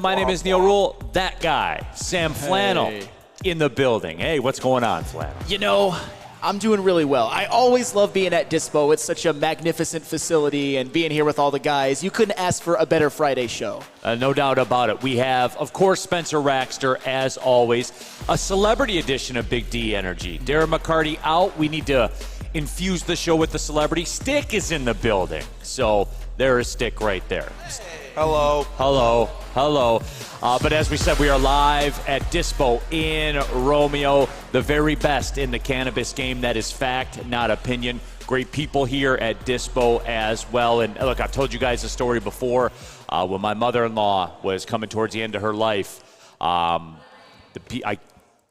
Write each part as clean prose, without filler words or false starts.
My name is Neil Rule. That guy, Sam Flannel, in the building. Hey, what's going on, Flannel? You know, I'm doing really well. I always love being at Dispo. It's such a magnificent facility, and being here with all the guys. You couldn't ask for a better Friday show. No doubt about it. We have, of course, Spencer Raxter, as always. A celebrity edition of Big D Energy. Darren McCarty out. We need to infuse the show with the celebrity. Stick is in the building. So there is Stick right there. Hello. Hello. Hello. But as we said, we are live at Dispo in Romeo, the very best in the cannabis game. That is fact, not opinion. Great people here at Dispo as well. And look, I've told you guys a story before. When my mother-in-law was coming towards the end of her life, I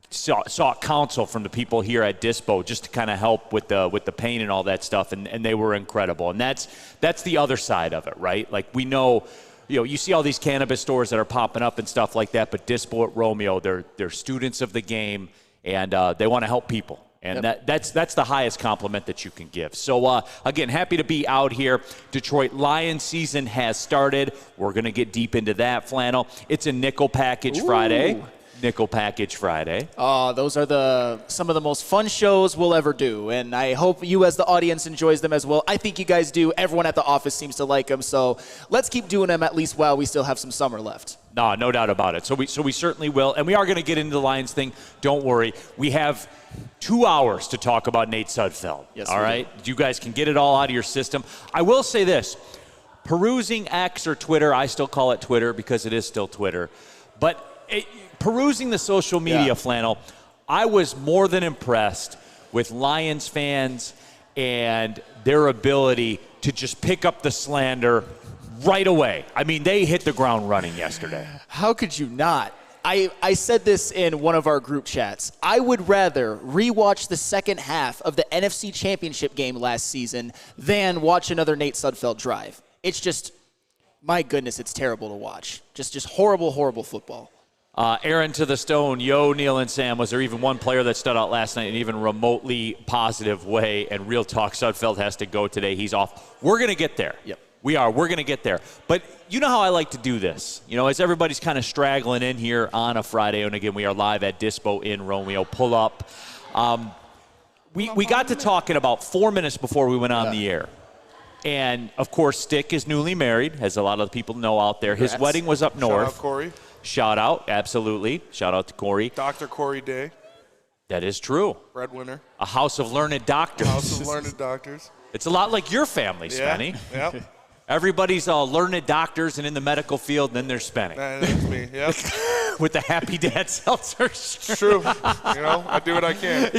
sought counsel from the people here at Dispo just to kind of help with the pain and all that stuff, and they were incredible. And that's the other side of it, right? Like, we know, you see all these cannabis stores that are popping up and stuff like that, but Dispo at Romeo, they're students of the game, and they want to help people. And that's the highest compliment that you can give. So, again, happy to be out here. Detroit Lions season has started. We're going to get deep into that, Flannel. It's a Nickel Package Friday. Nickel Package Friday. Those are some of the most fun shows we'll ever do, and I hope you as the audience enjoys them as well. I think you guys do. Everyone at the office seems to like them, so let's keep doing them at least while we still have some summer left. No doubt about it. So we certainly will, and we are going to get into the Lions thing. Don't worry. We have 2 hours to talk about Nate Sudfeld. Yes, all right? You guys can get it all out of your system. I will say this. Perusing X or Twitter, I still call it Twitter because it is still Twitter, but perusing the social media, Flannel, I was more than impressed with Lions fans and their ability to just pick up the slander right away. I mean, they hit the ground running yesterday. How could you not? I said this in one of our group chats. I would rather rewatch the second half of the NFC Championship game last season than watch another Nate Sudfeld drive. It's just, my goodness, it's terrible to watch. Just horrible, horrible football. Aaron to the Stone, yo, Neil and Sam, was there even one player that stood out last night in an even remotely positive way? And real talk, Sudfeld has to go today. He's off. We're going to get there. Yep. We are. We're going to get there. But you know how I like to do this. As everybody's kind of straggling in here on a Friday, and again, we are live at Dispo in Romeo. Pull up. We got to talking about 4 minutes before we went on the air. And, of course, Stick is newly married, as a lot of people know out there. His wedding was up north. Shout out, Corey. Shout out, absolutely. Shout out to Corey. Dr. Corey Day. That is true. Breadwinner. A house of learned doctors. House of learned doctors. It's a lot like your family, Spenny. Yeah, yep. Everybody's learned doctors and in the medical field, and then there's Spenny. That's me, yep. With the Happy Dad seltzers. True. I do what I can.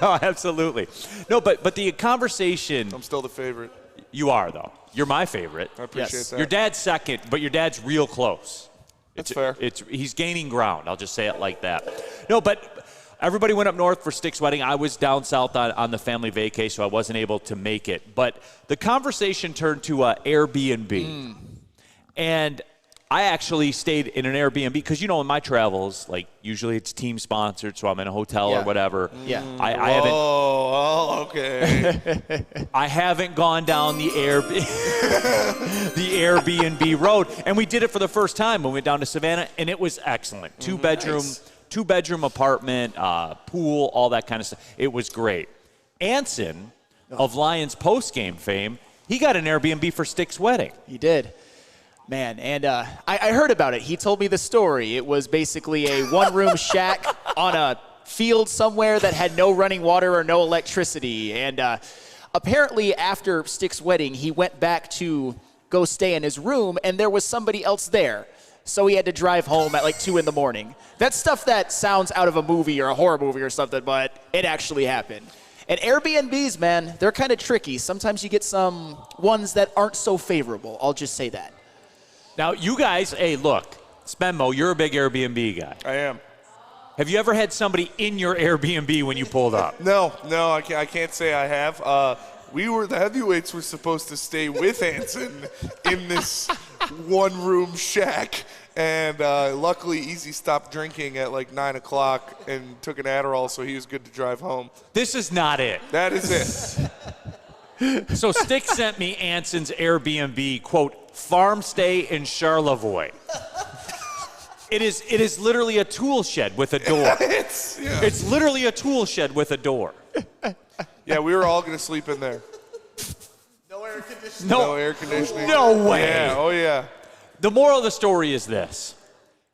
No, absolutely. No, but the conversation. I'm still the favorite. You are, though. You're my favorite. I appreciate that. Your dad's second, but your dad's real close. That's fair. He's gaining ground. I'll just say it like that. No, but everybody went up north for Stick's wedding. I was down south on the family vacay, so I wasn't able to make it. But the conversation turned to Airbnb. And I actually stayed in an Airbnb because, in my travels, like, usually it's team-sponsored, so I'm in a hotel or whatever. Yeah. I haven't. Oh, okay. I haven't gone down the Airbnb road, and we did it for the first time when we went down to Savannah, and it was excellent. Two-bedroom apartment, pool, all that kind of stuff. It was great. Anson of Lions postgame fame, he got an Airbnb for Stick's wedding. He did. Man, and I heard about it. He told me the story. It was basically a one-room shack on a field somewhere that had no running water or no electricity. And apparently after Stick's wedding, he went back to go stay in his room, and there was somebody else there. So he had to drive home at like 2 in the morning. That's stuff that sounds out of a movie or a horror movie or something, but it actually happened. And Airbnbs, man, they're kind of tricky. Sometimes you get some ones that aren't so favorable. I'll just say that. Now, you guys, hey, look, Spenmo, you're a big Airbnb guy. I am. Have you ever had somebody in your Airbnb when you pulled up? No, I can't say I have. The heavyweights were supposed to stay with Anson in this one-room shack, and luckily Easy stopped drinking at like 9 o'clock and took an Adderall, so he was good to drive home. This is not it. That is it. So Stick sent me Anson's Airbnb, quote, farm stay in Charlevoix. It is literally a tool shed with a door. It's literally a tool shed with a door. Yeah, we were all going to sleep in there. No air conditioning. No air conditioning. No way. Yeah, oh yeah. The moral of the story is this.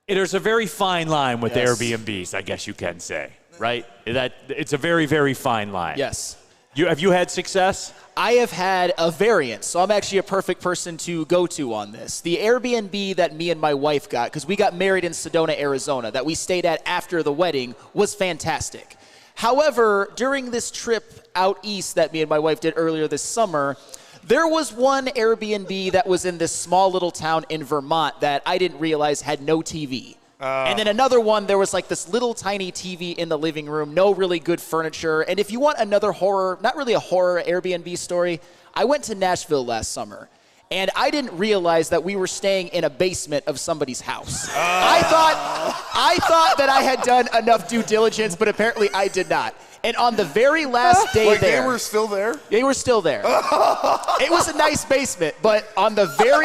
There's a very fine line with Airbnbs, I guess you can say, right? It's a very, very fine line. Yes. Have you had success? I have had a variant, so I'm actually a perfect person to go to on this. The Airbnb that me and my wife got, because we got married in Sedona, Arizona, that we stayed at after the wedding, was fantastic. However, during this trip out east that me and my wife did earlier this summer, there was one Airbnb that was in this small little town in Vermont that I didn't realize had no TV. And then another one, there was like this little tiny TV in the living room, no really good furniture. And if you want another horror, not really a horror Airbnb story, I went to Nashville last summer. And I didn't realize that we were staying in a basement of somebody's house. I thought that I had done enough due diligence, but apparently I did not. And on the very last day there. They were still there? They were still there. It was a nice basement, but on the very,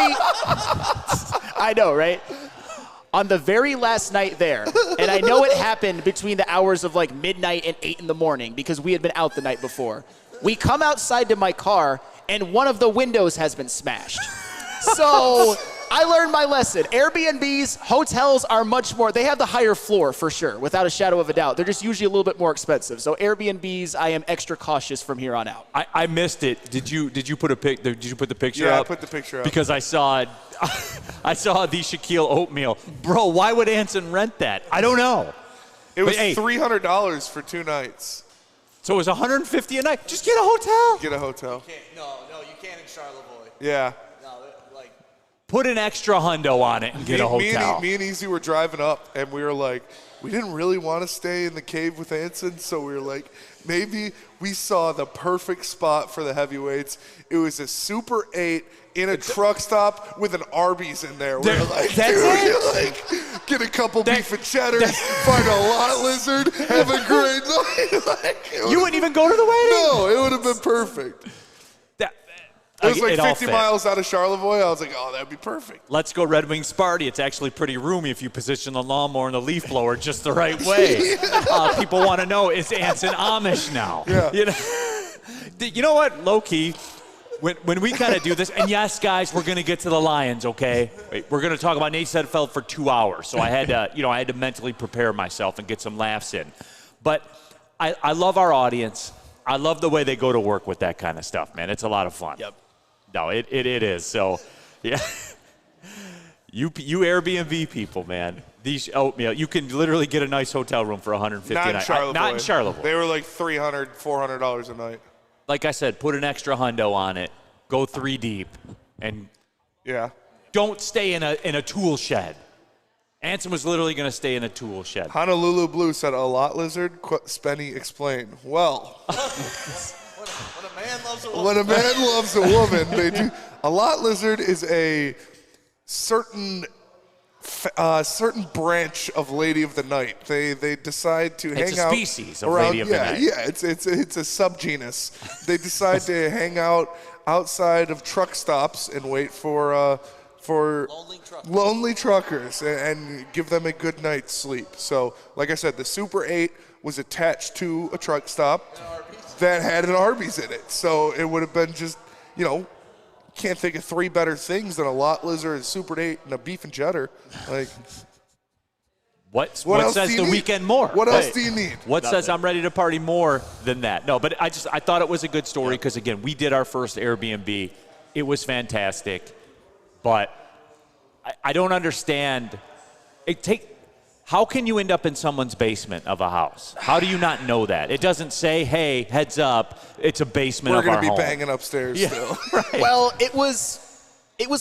I know, right? On the very last night there, and I know it happened between the hours of like midnight and 8 in the morning because we had been out the night before. We come outside to my car, and one of the windows has been smashed. So I learned my lesson. Airbnbs, hotels are much more, they have the higher floor for sure, without a shadow of a doubt. They're just usually a little bit more expensive. So Airbnbs, I am extra cautious from here on out. I missed it. Did you put the picture up? Yeah, I put the picture up. Because I saw the Shaquille oatmeal. Bro, why would Anson rent that? I don't know. It was $300 for 2 nights. So it was $150 a night. Just get a hotel. Get a hotel. No, you can't in Charlevoix. Yeah. Put an extra hundo on it and get a hotel. Me and Easy were driving up, and we were like, we didn't really want to stay in the cave with Anson, so we were like, maybe we saw the perfect spot for the heavyweights. It was a Super 8 in a truck stop with an Arby's in there. We were like, get a couple beef and cheddars, find a lot lizard, have a great night. You wouldn't even go to the wedding? No, it would have been perfect. It was like 50 miles out of Charlevoix. I was like, oh, that'd be perfect. Let's go Red Wings party. It's actually pretty roomy if you position the lawnmower and the leaf blower just the right way. People want to know, is Anson Amish now? Yeah. You know what, low-key, when we kind of do this, and yes, guys, we're going to get to the Lions, okay? We're going to talk about Nate Sedfeld for 2 hours, so I had to mentally prepare myself and get some laughs in. But I love our audience. I love the way they go to work with that kind of stuff, man. It's a lot of fun. Yep. No, it is. So, yeah. You Airbnb people, man. These oatmeal, you can literally get a nice hotel room for $150 a night. Not in Charlevoix. They were like $300, $400 a night. Like I said, put an extra hundo on it. Go 3 deep, and don't stay in a tool shed. Anson was literally going to stay in a tool shed. Honolulu Blue said, a lot lizard? Spenny explained. Well, when a man loves a woman, they do. A lot lizard is a certain branch of Lady of the Night. They decide to hang out. It's a species of Lady of the Night. Yeah, it's a subgenus. They decide to hang out outside of truck stops and wait for lonely truckers and give them a good night's sleep. So, like I said, the Super 8 was attached to a truck stop that had an Arby's in it. So it would have been just, can't think of 3 better things than a lot lizard, a Super 8, and a beef and cheddar. Like, what says the weekend more? What else do you need? What says I'm ready to party more than that? No, but I thought it was a good story because, again, we did our first Airbnb. It was fantastic. But I don't understand. How can you end up in someone's basement of a house? How do you not know that? It doesn't say, hey, heads up, it's a basement of our home. We're going to be banging upstairs still. Right. Well, it was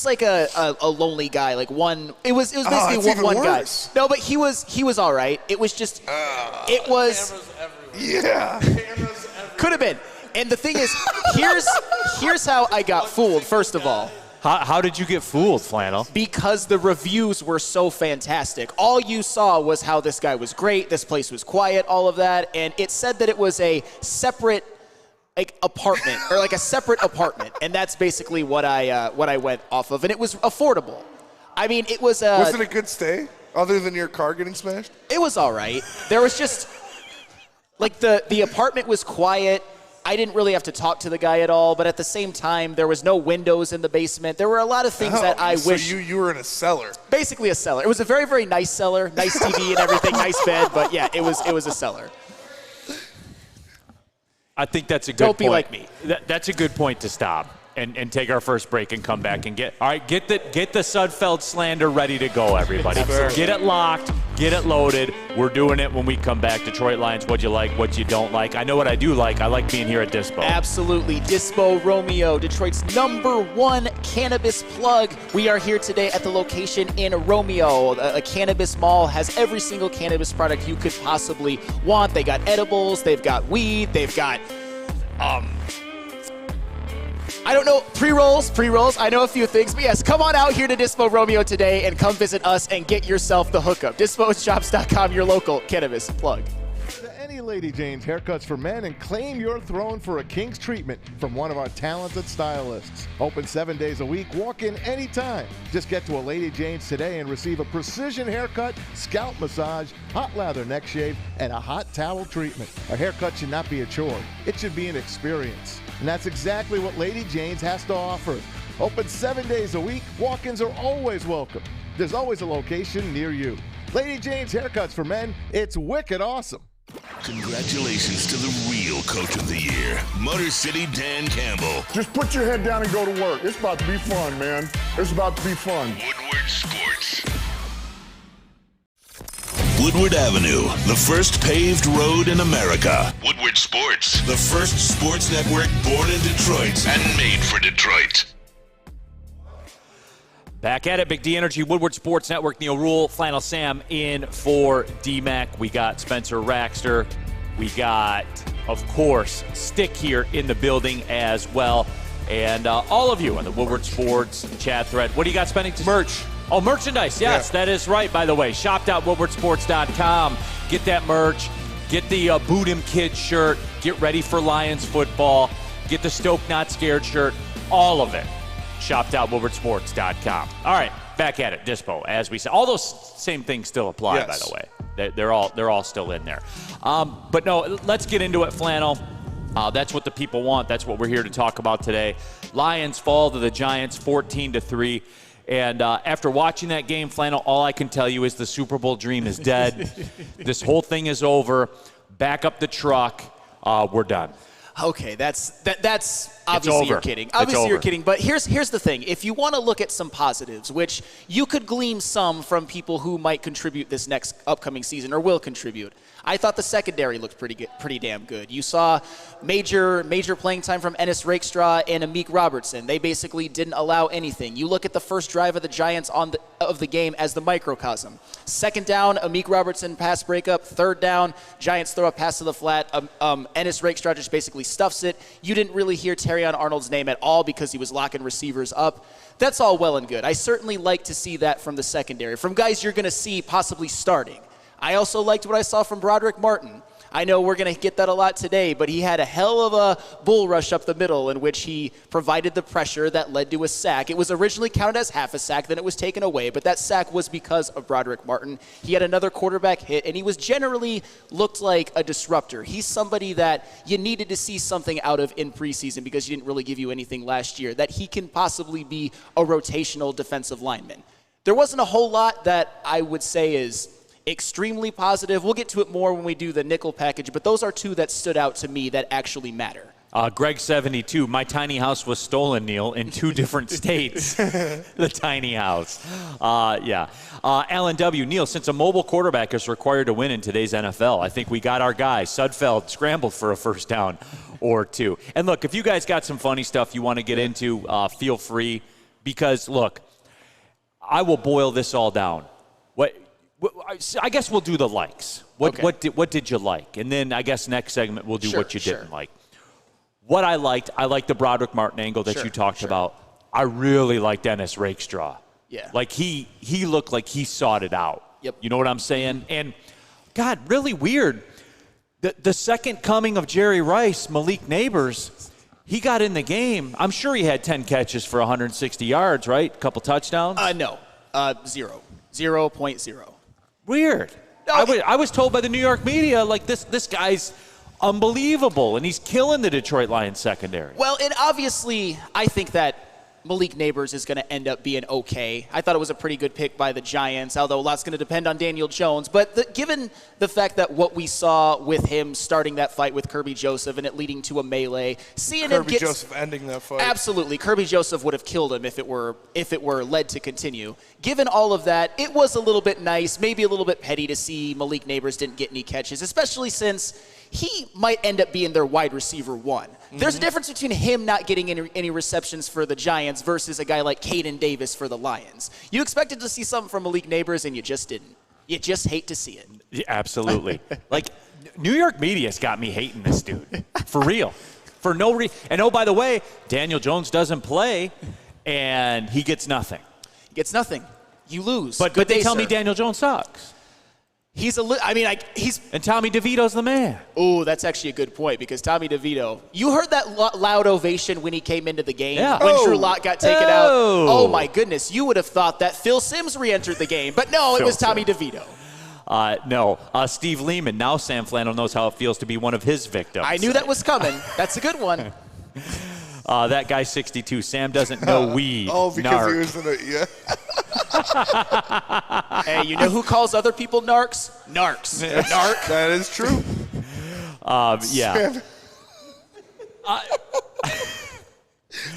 like a lonely guy. Like one, it was basically one guy. No, but he was all right. It was just, it was. Yeah. Could have been. And the thing is, here's how I got fooled, first of all. How did you get fooled, Flannel? Because the reviews were so fantastic. All you saw was how this guy was great, this place was quiet, all of that, and it said that it was a separate apartment, or like a separate apartment, and that's basically what I went off of, and it was affordable. I mean, it was Was it a good stay? Other than your car getting smashed? It was all right. There was just, like, the apartment was quiet. I didn't really have to talk to the guy at all, but at the same time, there was no windows in the basement. There were a lot of things that I wish. So you were in a cellar. Basically a cellar. It was a very, very nice cellar, nice TV and everything, nice bed, but yeah, it was a cellar. I think that's a good point. Don't be like me. That's a good point to stop and take our first break and come back and get the Sudfeld slander ready to go, everybody. Get it locked, get it loaded. We're doing it when we come back. Detroit Lions, what you like, what you don't like. I know what I do like. I like being here at Dispo. Absolutely. Dispo Romeo, Detroit's #1 cannabis plug. We are here today at the location in Romeo. A cannabis mall has every single cannabis product you could possibly want. They got edibles, they've got weed, they've got I don't know, pre-rolls. I know a few things, but yes, come on out here to Dispo Romeo today and come visit us and get yourself the hookup. DispoShops.com, your local cannabis plug. To any Lady Jane's Haircuts for Men and claim your throne for a king's treatment from one of our talented stylists. Open 7 days a week, walk in anytime. Just get to a Lady Jane's today and receive a precision haircut, scalp massage, hot lather neck shave, and a hot towel treatment. A haircut should not be a chore. It should be an experience. And that's exactly what Lady Jane's has to offer. Open 7 days a week, walk-ins are always welcome. There's always a location near you. Lady Jane's Haircuts for Men, it's wicked awesome. Congratulations to the real Coach of the Year, Motor City Dan Campbell. Just put your head down and go to work. It's about to be fun, man. It's about to be fun. Woodward Sports. Woodward Avenue, the first paved road in America. Woodward Sports, the first sports network born in Detroit and made for Detroit. Back at it, Big D Energy, Woodward Sports Network, Neil Rule, Flannel Sam in for D-Mac. We got Spencer Raxter. We got, of course, Stick here in the building as well. And all of you on the Woodward Sports chat thread. What do you got, spending? Merch. Oh, merchandise. Yes, Yeah. That is right, by the way. Shop.woodwardsports.com. Get that merch. Get the Boot 'em Kids shirt. Get ready for Lions football. Get the Stoke Not Scared shirt. All of it. Shop.woodwardsports.com. All right, back at it, Dispo. As we said, all those same things still apply, Yes. by the way. They're all still in there. But no, let's get into it, Flannel. That's what the people want. That's what we're here to talk about today. Lions fall to the Giants 14-3. And after watching that game, Flannel, all I can tell you is the Super Bowl dream is dead. This whole thing is over. Back up the truck. We're done. Okay, that's obviously you're kidding. Obviously you're kidding, but here's the thing. If you want to look at some positives, which you could glean some from people who might contribute this next upcoming season or will contribute, I thought the secondary looked pretty damn good. You saw major playing time from Ennis Rakestraw and Amik Robertson. They basically didn't allow anything. You look at the first drive of the Giants of the game as the microcosm. Second down, Amik Robertson pass breakup. Third down, Giants throw a pass to the flat. Ennis Rakestraw just basically stuffs it. You didn't really hear Terrion Arnold's name at all because he was locking receivers up. That's all well and good. I certainly like to see that from the secondary, from guys you're going to see possibly starting. I also liked what I saw from Broderick Martin. I know we're going to get that a lot today, but he had a hell of a bull rush up the middle in which he provided the pressure that led to a sack. It was originally counted as half a sack, then it was taken away, but that sack was because of Broderick Martin. He had another quarterback hit, and he was generally looked like a disruptor. He's somebody that you needed to see something out of in preseason because he didn't really give you anything last year, that he can possibly be a rotational defensive lineman. There wasn't a whole lot that I would say is extremely positive. We'll get to it more when we do the nickel package, but those are two that stood out to me that actually matter. Greg72, my tiny house was stolen, Neil, in 2 different states. The tiny house. Alan W. Neil, since a mobile quarterback is required to win in today's NFL, I think we got our guy. Sudfeld scrambled for a first down or 2. And look, if you guys got some funny stuff you want to get into, feel free. Because, look, I will boil this all down. I guess we'll do the likes. What did you like? And then I guess next segment we'll do what you didn't like. What I liked the Broderick Martin angle that you talked about. I really liked Ennis Rakestraw. Yeah. Like he looked like he sought it out. Yep. You know what I'm saying? And God, really weird. The second coming of Jerry Rice, Malik Neighbors, he got in the game. I'm sure he had 10 catches for 160 yards, right? A couple touchdowns? No. 0.0. Weird. No, I was told by the New York media, like, this guy's unbelievable, and he's killing the Detroit Lions secondary. Well, and obviously, I think that Malik Neighbors is going to end up being okay. I thought it was a pretty good pick by the Giants, although a lot's going to depend on Daniel Jones. But given the fact that what we saw with him starting that fight with Kirby Joseph and it leading to a melee, seeing him get Joseph ending that fight. Absolutely. Kirby Joseph would have killed him if it were led to continue. Given all of that, it was a little bit nice, maybe a little bit petty to see Malik Neighbors didn't get any catches, especially since he might end up being their wide receiver one. There's a difference between him not getting any receptions for the Giants versus a guy like Caden Davis for the Lions. You expected to see something from Malik Neighbors, and you just didn't. You just hate to see it. Yeah, absolutely. Like, New York media's got me hating this dude. For real. For no reason. And, oh, by the way, Daniel Jones doesn't play, and he gets nothing. He gets nothing. You lose. But they tell me Daniel Jones sucks. He's And Tommy DeVito's the man. Oh, that's actually a good point because Tommy DeVito, you heard that loud ovation when he came into the game Yeah. when Oh. Drew Lock got taken out. Oh my goodness, you would have thought that Phil Simms re-entered the game, but no, it was Tommy DeVito. No, Steve Lehman. Now Sam Flannel knows how it feels to be one of his victims. I knew that was coming. That's a good one. That guy's 62. Sam doesn't know weed. Oh, because Narc. he was in it, yeah. Hey, you know who calls other people narcs? Narcs. Narc. That is true. Yeah.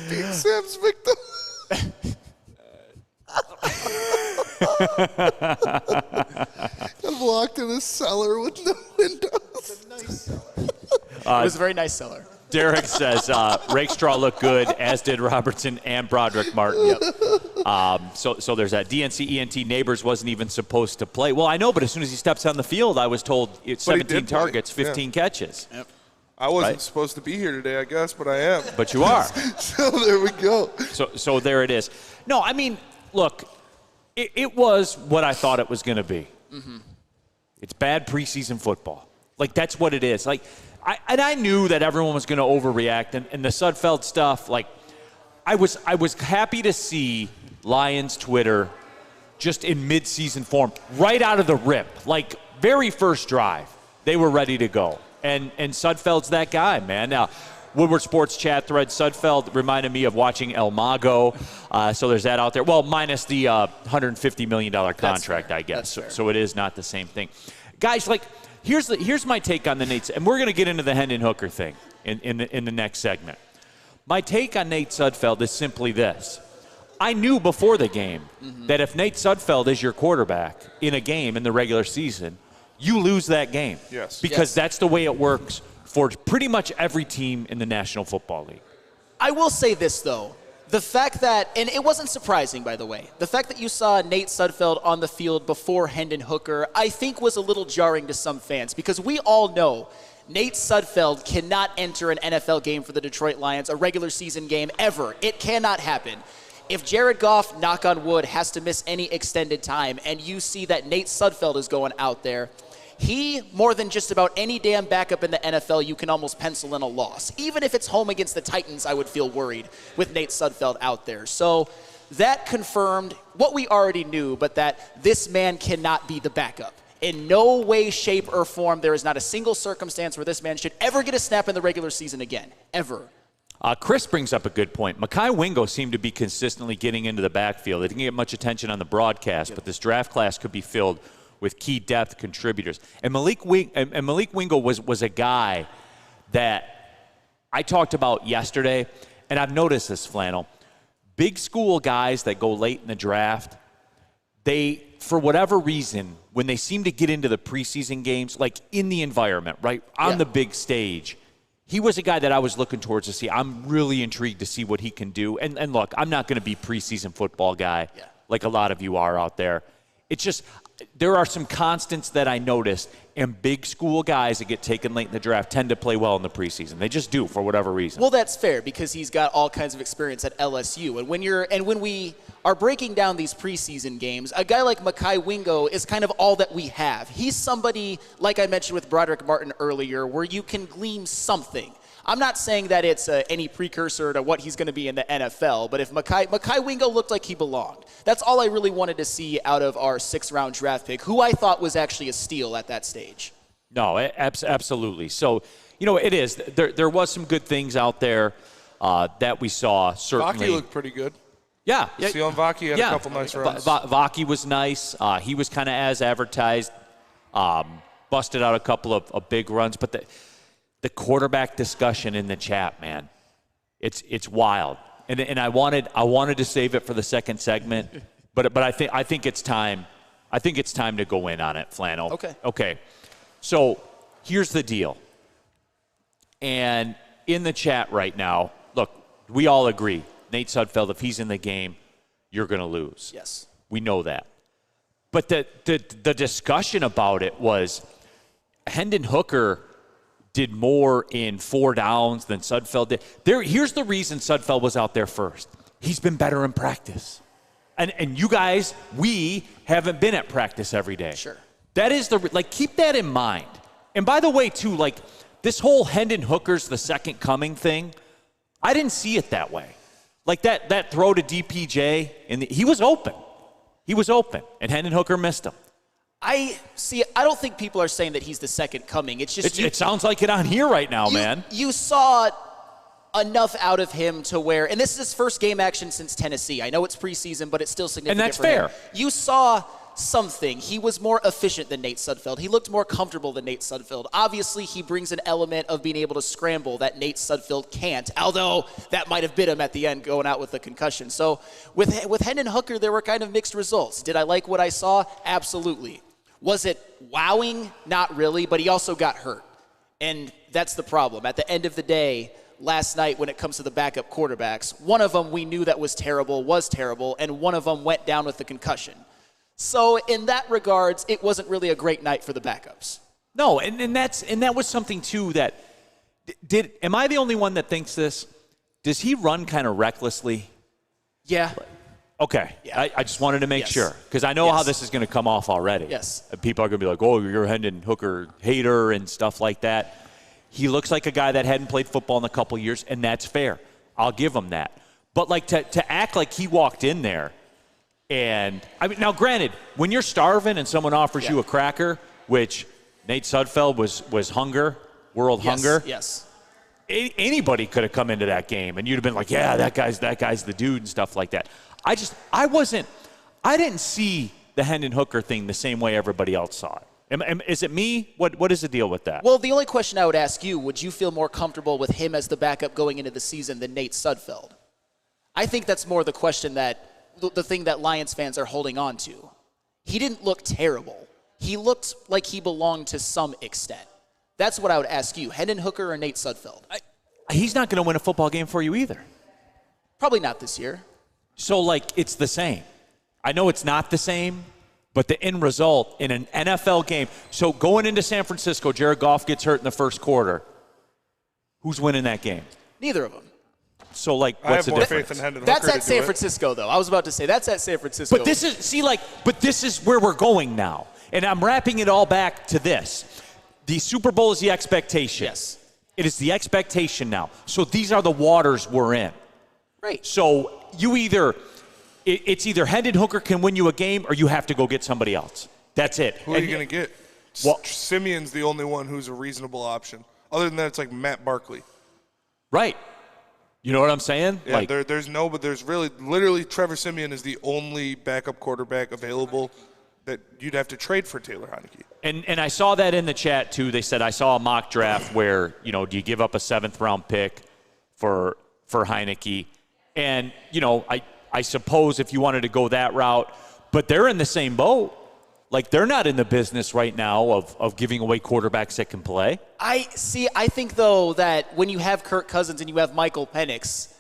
Being Sam's victim. I'm locked in a cellar with no windows. It was a very nice seller. Derek says Rakestraw looked good, as did Robertson and Broderick Martin. So there's that. DNC ENT Neighbors wasn't even supposed to play. Well, I know, but as soon as he steps on the field, I was told it's 17 targets, 15 catches. Yep. I wasn't supposed to be here today, I guess, but I am. But you are. So there we go. So there it is. No, I mean, look, it was what I thought it was going to be. Mm-hmm. It's bad preseason football. Like, that's what it is. Like, I knew that everyone was going to overreact, and the Sudfeld stuff, like, I was happy to see Lions Twitter just in mid-season form, right out of the rip, like, very first drive, they were ready to go. And Sudfeld's that guy, man. Now, Woodward Sports chat thread, Sudfeld reminded me of watching El Mago, so there's that out there. Well, minus the $150 million contract, I guess. So it is not the same thing. Guys, like, here's my take on the Nate, and we're going to get into the Hendon Hooker thing in the next segment. My take on Nate Sudfeld is simply this. I knew before the game that if Nate Sudfeld is your quarterback in a game in the regular season, you lose that game. Yes. Because that's the way it works for pretty much every team in the National Football League. I will say this, though. The fact that, and it wasn't surprising, by the way, the fact that you saw Nate Sudfeld on the field before Hendon Hooker, I think was a little jarring to some fans because we all know Nate Sudfeld cannot enter an NFL game for the Detroit Lions, a regular season game, ever. It cannot happen. If Jared Goff, knock on wood, has to miss any extended time and you see that Nate Sudfeld is going out there, he, more than just about any damn backup in the NFL, you can almost pencil in a loss. Even if it's home against the Titans, I would feel worried with Nate Sudfeld out there. So that confirmed what we already knew, but that this man cannot be the backup. In no way, shape, or form, there is not a single circumstance where this man should ever get a snap in the regular season again. Ever. Chris brings up a good point. Mekhi Wingo seemed to be consistently getting into the backfield. They didn't get much attention on the broadcast, but this draft class could be filled with key depth contributors. And Malik Wingo was a guy that I talked about yesterday, and I've noticed this, Flannel. Big school guys that go late in the draft, they, for whatever reason, when they seem to get into the preseason games, like in the environment, right, on the big stage, he was a guy that I was looking towards to see. I'm really intrigued to see what he can do. And look, I'm not going to be preseason football guy like a lot of you are out there. It's just there are some constants that I noticed, and big school guys that get taken late in the draft tend to play well in the preseason. They just do for whatever reason. Well, that's fair because he's got all kinds of experience at LSU. And when we are breaking down these preseason games, a guy like Mekhi Wingo is kind of all that we have. He's somebody, like I mentioned with Broderick Martin earlier, where you can glean something. I'm not saying that it's any precursor to what he's going to be in the NFL, but if Mekhi Wingo looked like he belonged, that's all I really wanted to see out of our 6th-round draft pick, who I thought was actually a steal at that stage. No, absolutely. So, it is. There was some good things out there that we saw, certainly. Vaki looked pretty good. Yeah. Sion Vaki had a couple nice runs. Vaki was nice. He was kind of as advertised. Busted out a couple of big runs. But the quarterback discussion in the chat, man, it's wild. And I wanted to save it for the second segment, but I think it's time. I think it's time to go in on it, Flannel. Okay. So here's the deal. And in the chat right now, look, we all agree. Nate Sudfeld, if he's in the game, you're going to lose. Yes. We know that. But the discussion about it was Hendon Hooker did more in 4 downs than Sudfeld did. Here's the reason Sudfeld was out there first. He's been better in practice. And you guys, we haven't been at practice every day. Sure. That is keep that in mind. And by the way, too, this whole Hendon Hooker's the second coming thing, I didn't see it that way. That throw to DPJ, he was open. He was open, and Hendon Hooker missed him. I don't think people are saying that he's the second coming. It's just it sounds like it on here right now, man. You saw enough out of him to where, and this is his first game action since Tennessee. I know it's preseason, but it's still significant. And that's for fair. him. You saw something. He was more efficient than Nate Sudfeld. He looked more comfortable than Nate Sudfeld. Obviously, he brings an element of being able to scramble that Nate Sudfeld can't, although that might have bit him at the end going out with the concussion. So with Hendon Hooker, there were kind of mixed results. Did I like what I saw? Absolutely. Was it wowing? Not really, but he also got hurt. And that's the problem. At the end of the day, last night when it comes to the backup quarterbacks, one of them we knew that was terrible, and one of them went down with the concussion. So in that regards, it wasn't really a great night for the backups. No, and that was something too that am I the only one that thinks this? Does he run kind of recklessly? Yeah. Okay. Yeah. I just wanted to make sure because I know how this is going to come off already. Yes. And people are going to be like, "Oh, you're a Hendon Hooker hater" and stuff like that. He looks like a guy that hadn't played football in a couple years, and that's fair. I'll give him that. But to act like he walked in there. And, now granted, when you're starving and someone offers you a cracker, which Nate Sudfeld was hunger, hunger. Yes. Anybody could have come into that game, and you'd have been like, yeah, that guy's the dude and stuff like that. I didn't see the Hendon Hooker thing the same way everybody else saw it. Is it me? What is the deal with that? Well, the only question I would ask you, would you feel more comfortable with him as the backup going into the season than Nate Sudfeld? I think that's more the question the thing that Lions fans are holding on to. He didn't look terrible. He looked like he belonged to some extent. That's what I would ask you, Hendon Hooker or Nate Sudfeld? He's not going to win a football game for you either. Probably not this year. So, it's the same. I know it's not the same, but the end result in an NFL game. So, going into San Francisco, Jared Goff gets hurt in the first quarter. Who's winning that game? Neither of them. So, what's I have the more difference? faith in Hendon That's Hooker at San Francisco, though. I was about to say, that's at San Francisco. But this is where we're going now. And I'm wrapping it all back to this. The Super Bowl is the expectation. Yes. It is the expectation now. So these are the waters we're in. Right. So it's either Hendon Hooker can win you a game or you have to go get somebody else. That's it. Who are you going to get? Well, Simeon's the only one who's a reasonable option. Other than that, it's like Matt Barkley. Right. You know what I'm saying? Yeah, there's literally Trevor Simeon is the only backup quarterback available that you'd have to trade for Taylor Heineke. And I saw that in the chat, too. They said, I saw a mock draft where, do you give up a 7th-round pick for Heineke? And, I suppose if you wanted to go that route, but they're in the same boat. They're not in the business right now of giving away quarterbacks that can play. I think, though, that when you have Kirk Cousins and you have Michael Penix,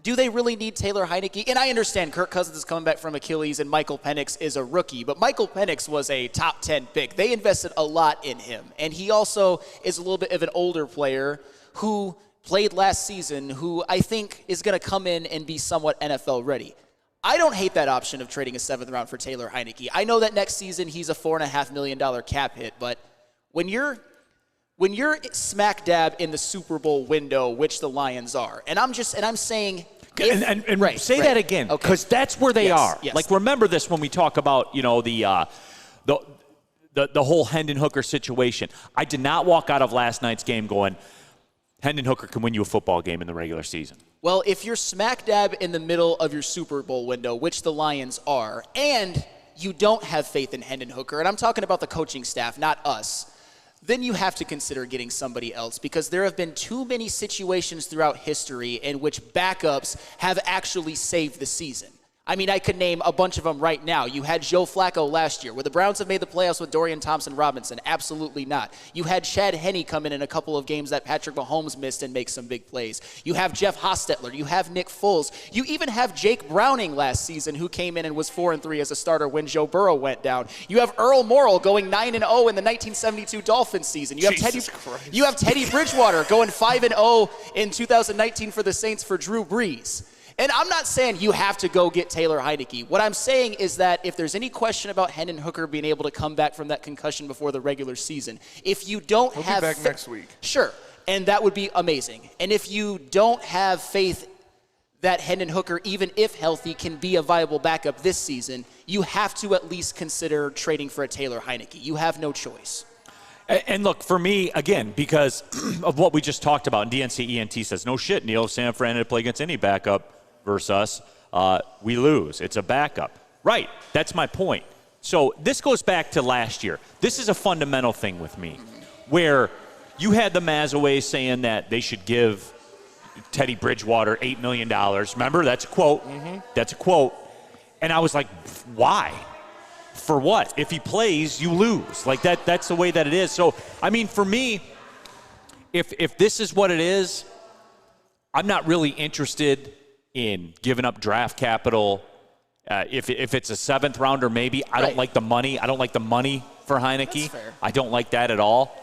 do they really need Taylor Heineke? And I understand Kirk Cousins is coming back from Achilles and Michael Penix is a rookie, but Michael Penix was a top 10 pick. They invested a lot in him. And he also is a little bit of an older player who played last season, who I think is going to come in and be somewhat NFL ready. I don't hate that option of trading a 7th round for Taylor Heineke. I know that next season he's a $4.5 million cap hit, but when you're when you're smack dab in the Super Bowl window, which the Lions are, and I'm saying, say that again, because that's where they are. Yes. Like, remember this when we talk about, the whole Hendon Hooker situation. I did not walk out of last night's game going, Hendon Hooker can win you a football game in the regular season. Well, if you're smack dab in the middle of your Super Bowl window, which the Lions are, and you don't have faith in Hendon Hooker, and I'm talking about the coaching staff, not us, then you have to consider getting somebody else, because there have been too many situations throughout history in which backups have actually saved the season. I mean, I could name a bunch of them right now. You had Joe Flacco last year. Would the Browns have made the playoffs with Dorian Thompson-Robinson? Absolutely not. You had Chad Henne come in a couple of games that Patrick Mahomes missed and make some big plays. You have Jeff Hostetler. You have Nick Foles. You even have Jake Browning last season, who came in and was 4-3 as a starter when Joe Burrow went down. You have Earl Morrall going 9-0 in the 1972 Dolphins season. You have Teddy Bridgewater going 5-0 in 2019 for the Saints for Drew Brees. And I'm not saying you have to go get Taylor Heineke. What I'm saying is that if there's any question about Hendon Hooker being able to come back from that concussion before the regular season, if you don't He'll have... be back next week. Sure, and that would be amazing. And if you don't have faith that Hendon Hooker, even if healthy, can be a viable backup this season, you have to at least consider trading for a Taylor Heineke. You have no choice. And look, for me, again, because of what we just talked about, and DNC ENT says, no shit, Neil, San Fran had to play against any backup versus us, we lose. It's a backup. Right, that's my point. So this goes back to last year. This is a fundamental thing with me, where you had the Mazaways saying that they should give Teddy Bridgewater $8 million. Remember, that's a quote. That's a quote. And I was like, why? For what? If he plays, you lose. Like, that's the way that it is. So, I mean, for me, if this is what it is, I'm not really interested in giving up draft capital. If it's a seventh rounder, maybe. I don't like the money. I don't like the money for Heineke. That's fair. I don't like that at all.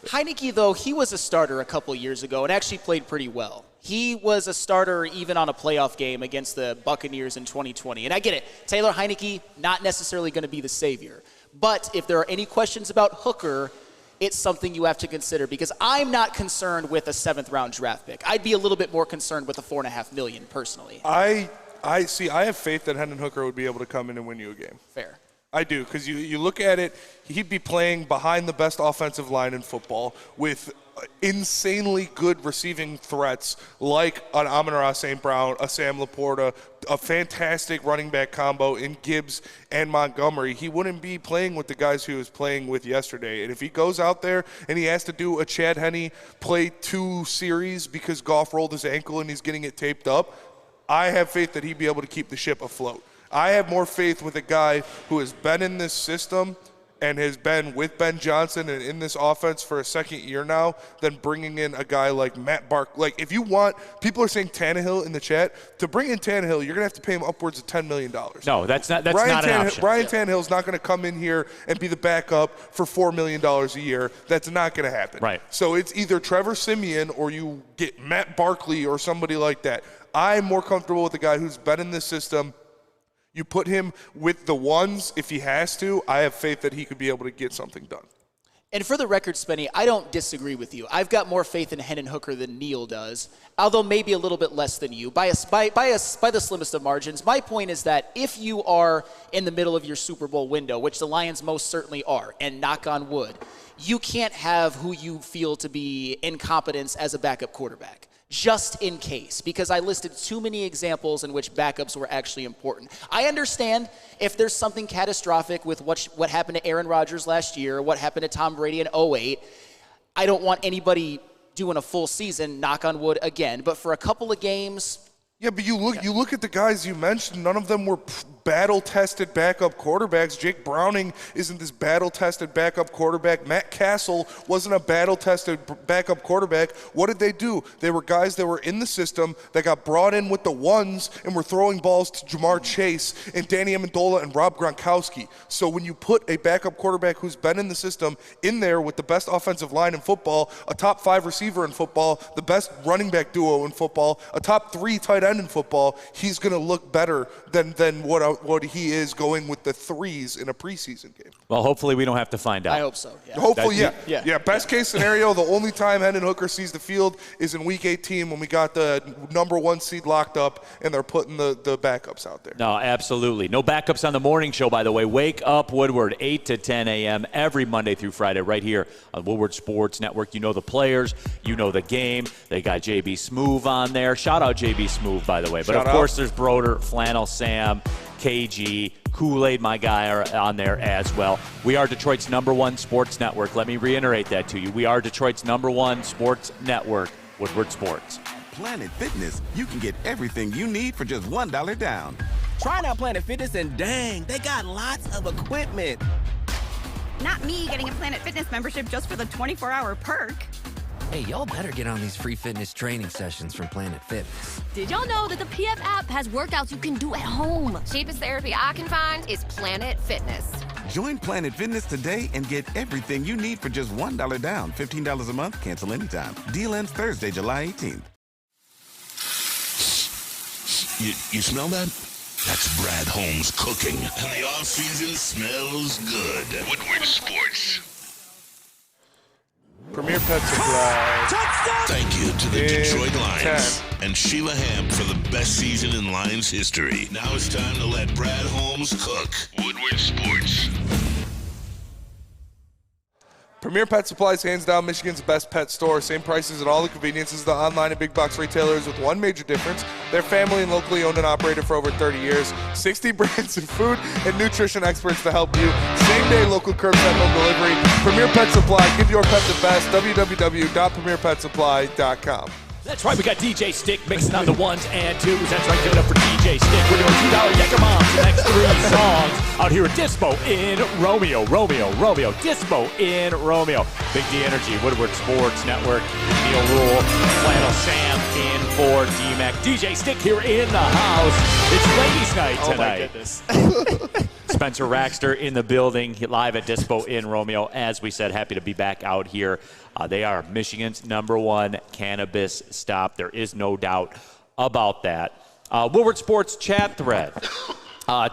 Heineke, though, he was a starter a couple years ago and actually played pretty well. He was a starter even on a playoff game against the Buccaneers in 2020. And I get it. Taylor Heineke, not necessarily going to be the savior. But if there are any questions about Hooker, it's something you have to consider, because I'm not concerned with a seventh-round draft pick. I'd be a little bit more concerned with the $4.5 million personally. I have faith that Hendon Hooker would be able to come in and win you a game. Fair. I do, because you look at it, he'd be playing behind the best offensive line in football with insanely good receiving threats like an Amon-Ra St. Brown, a Sam Laporta, a fantastic running back combo in Gibbs and Montgomery. He wouldn't be playing with the guys he was playing with yesterday. And if he goes out there and he has to do a Chad Henne play 2 series because Goff rolled his ankle and he's getting it taped up, I have faith that he'd be able to keep the ship afloat. I have more faith with a guy who has been in this system and has been with Ben Johnson and in this offense for a second year now than bringing in a guy like Matt Barkley. Like, if you want, people are saying Tannehill in the chat. To bring in Tannehill, you're going to have to pay him upwards of $10 million. No, that's not an option. Ryan Tannehill's not going to come in here and be the backup for $4 million a year. That's not going to happen. Right. So it's either Trevor Siemian or you get Matt Barkley or somebody like that. I'm more comfortable with a guy who's been in this system. You put him with the ones if he has to. I have faith that he could be able to get something done. And for the record, Spenny, I don't disagree with you. I've got more faith in Hendon Hooker than Neil does, although maybe a little bit less than you, by the slimmest of margins. My point is that if you are in the middle of your Super Bowl window, which the Lions most certainly are, and knock on wood, you can't have who you feel to be incompetence as a backup quarterback. Just in case, because I listed too many examples in which backups were actually important. I understand if there's something catastrophic with what happened to Aaron Rodgers last year, what happened to Tom Brady in 2008. I don't want anybody doing a full season, knock on wood, again. But for a couple of games... Yeah, but you look at the guys you mentioned, none of them were battle-tested backup quarterbacks. Jake Browning isn't this battle-tested backup quarterback. Matt Castle wasn't a battle-tested backup quarterback. What did they do? They were guys that were in the system that got brought in with the ones and were throwing balls to Jamar Chase and Danny Amendola and Rob Gronkowski. So when you put a backup quarterback who's been in the system in there with the best offensive line in football, a top 5 receiver in football, the best running back duo in football, a top 3 tight end in football, he's going to look better than what what he is going with the threes in a preseason game. Well, hopefully we don't have to find out. I hope so. Yeah. Hopefully, yeah. Best case scenario, the only time Hendon Hooker sees the field is in Week 18 when we got the number 1 seed locked up and they're putting the backups out there. No, absolutely. No backups on the morning show, by the way. Wake Up Woodward, 8 to 10 a.m. every Monday through Friday right here on Woodward Sports Network. You know the players. You know the game. They got JB Smoove on there. Shout out JB Smoove, by the way. But, of course, there's Broder, Flannel Sam, KG, Kool-Aid, my guy, are on there as well. We are Detroit's #1 sports network. Let me reiterate that to you. We are Detroit's #1 sports network, Woodward Sports. Planet Fitness, you can get everything you need for just $1 down. Try out Planet Fitness and dang, they got lots of equipment. Not me getting a Planet Fitness membership just for the 24-hour perk. Hey, y'all better get on these free fitness training sessions from Planet Fitness. Did y'all know that the PF app has workouts you can do at home? Cheapest therapy I can find is Planet Fitness. Join Planet Fitness today and get everything you need for just $1 down. $15 a month, cancel anytime. Deal ends Thursday, July 18th. You smell that? That's Brad Holmes cooking. And the off-season smells good. Woodward Sports. Premier Pet Supply. Thank you to the Detroit Lions and Sheila Hamp for the best season in Lions history. Now it's time to let Brad Holmes cook. Woodward Sports. Premier Pet Supply is hands down Michigan's best pet store. Same prices at all the conveniences, the online and big box retailers, with one major difference. They're family and locally owned and operated for over 30 years. 60 brands of food and nutrition experts to help you. Same day local curbside home delivery. Premier Pet Supply. Give your pet the best. www.premierpetsupply.com. That's right, we got DJ Stick mixing on the ones and twos. That's right, give it up for DJ Stick. We're doing $2 Yacker Moms the next 3 songs out here at Dispo in Romeo. Dispo in Romeo. Big D Energy, Woodward Sports Network, Neil Rule, Flannel Sam in for D-Mac. DJ Stick here in the house. It's ladies' night tonight. Oh, my goodness. Spencer Raxter in the building, live at Dispo in Romeo. As we said, happy to be back out here. They are Michigan's #1 cannabis stop. There is no doubt about that. Woodward Sports chat thread.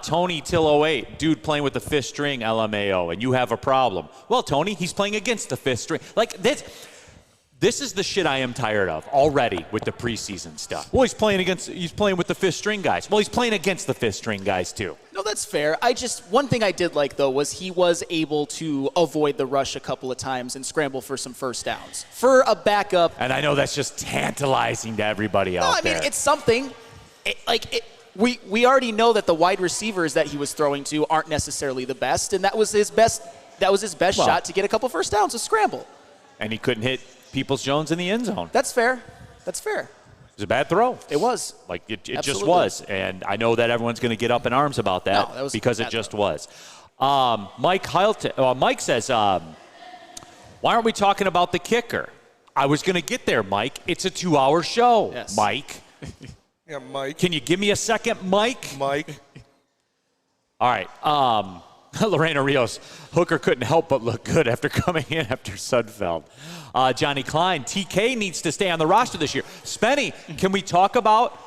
Tony Till 08, dude playing with the fifth string, LMAO, and you have a problem. Well, Tony, he's playing against the fifth string. Like this is the shit I am tired of already with the preseason stuff. Well, he's playing with the fifth string guys. Well, he's playing against the fifth string guys too. No, that's fair. One thing I did like, though, was he was able to avoid the rush a couple of times and scramble for some first downs. For a backup. And I know that's just tantalizing to everybody out there. No, I mean, it's something. We already know that the wide receivers that he was throwing to aren't necessarily the best, and that was his best shot to get a couple first downs, a scramble. And he couldn't hit Peoples-Jones in the end zone. That's fair. It was a bad throw. It was. It just was. And I know that everyone's going to get up in arms about that, because it just was. Mike says, why aren't we talking about the kicker? I was going to get there, Mike. It's a 2-hour show, yes. Mike. Yeah, Mike. Can you give me a second, Mike? Mike. All right. Lorena Rios, Hooker couldn't help but look good after coming in after Sudfeld. Johnny Klein, TK needs to stay on the roster this year. Spenny, can we talk about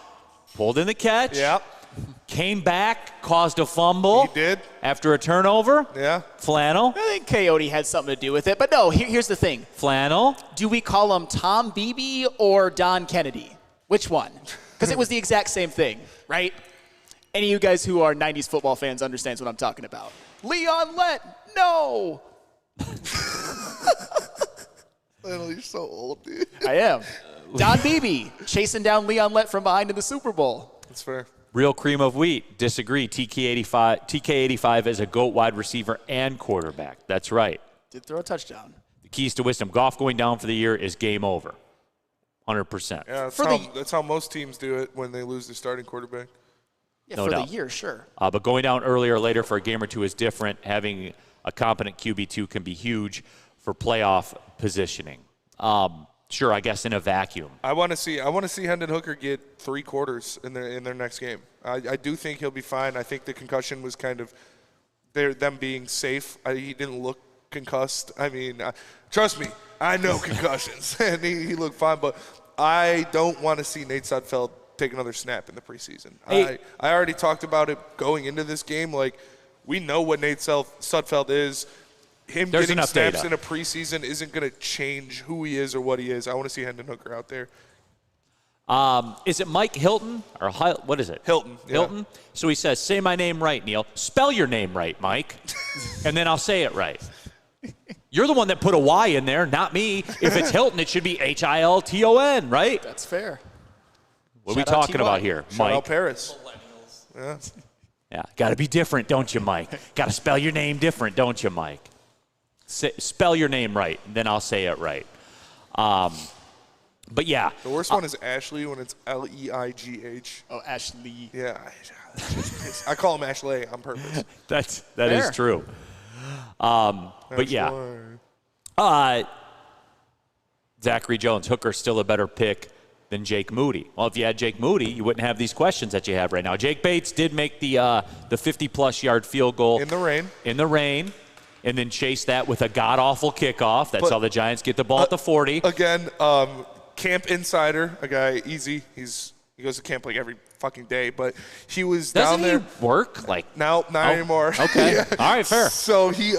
pulled in the catch? Yeah. Came back, caused a fumble. He did. After a turnover. Yeah. Flannel. I think Coyote had something to do with it. But no, here's the thing. Flannel. Do we call him Tom Beebe or Don Kennedy? Which one? Because it was the exact same thing, right? Any of you guys who are 90s football fans understands what I'm talking about. Leon Lett, no. You're so old, dude. I am. Don Beebe chasing down Leon Lett from behind in the Super Bowl. That's fair. Real cream of wheat. Disagree. TK85 is a GOAT wide receiver and quarterback. That's right. Did throw a touchdown. The keys to wisdom. Goff going down for the year is game over. 100%. Yeah, that's how most teams do it when they lose their starting quarterback. Yeah, no for doubt. the year, sure. But going down earlier or later for a game or two is different. Having a competent QB2 can be huge for playoff positioning. Sure, I guess in a vacuum. I want to see Hendon Hooker get 3 quarters in their next game. I do think he'll be fine. I think the concussion was kind of them being safe. He didn't look concussed. I mean, trust me, I know concussions, and he looked fine. But I don't want to see Nate Sudfeld take another snap in the preseason. Hey. I already talked about it going into this game. Like, we know what Nate Sudfeld is. Him There's getting enough snaps data. in a preseason isn't going to change who he is or what he is. I want to see Hendon Hooker out there. Is it Mike Hilton or what is it? Hilton. Yeah. Hilton. So he says, "Say my name right, Neil. Spell your name right, Mike, and then I'll say it right." You're the one that put a Y in there, not me. If it's Hilton, it should be Hilton, right? That's fair. What are we Shout out talking TY. about here, Shout Mike? out Paris. Yeah. Yeah, got to be different, don't you, Mike? Got to spell your name different, don't you, Mike? Spell your name right, then I'll say it right. But yeah. The worst one is Ashley when it's Leigh. Oh, Ashley. Yeah. I call him Ashley on purpose. That Fair. is true. But yeah. Zachary Jones, Hooker, still a better pick than Jake Moody. Well, if you had Jake Moody, you wouldn't have these questions that you have right now. Jake Bates did make the 50-plus yard field goal. In the rain. And then chased that with a god-awful kickoff. That's how the Giants get the ball at the 40. Again, Camp Insider, a guy, easy. He goes to camp like every fucking day, but he was down there. Doesn't he work? No, not anymore. Okay. Yeah. All right, fair. So he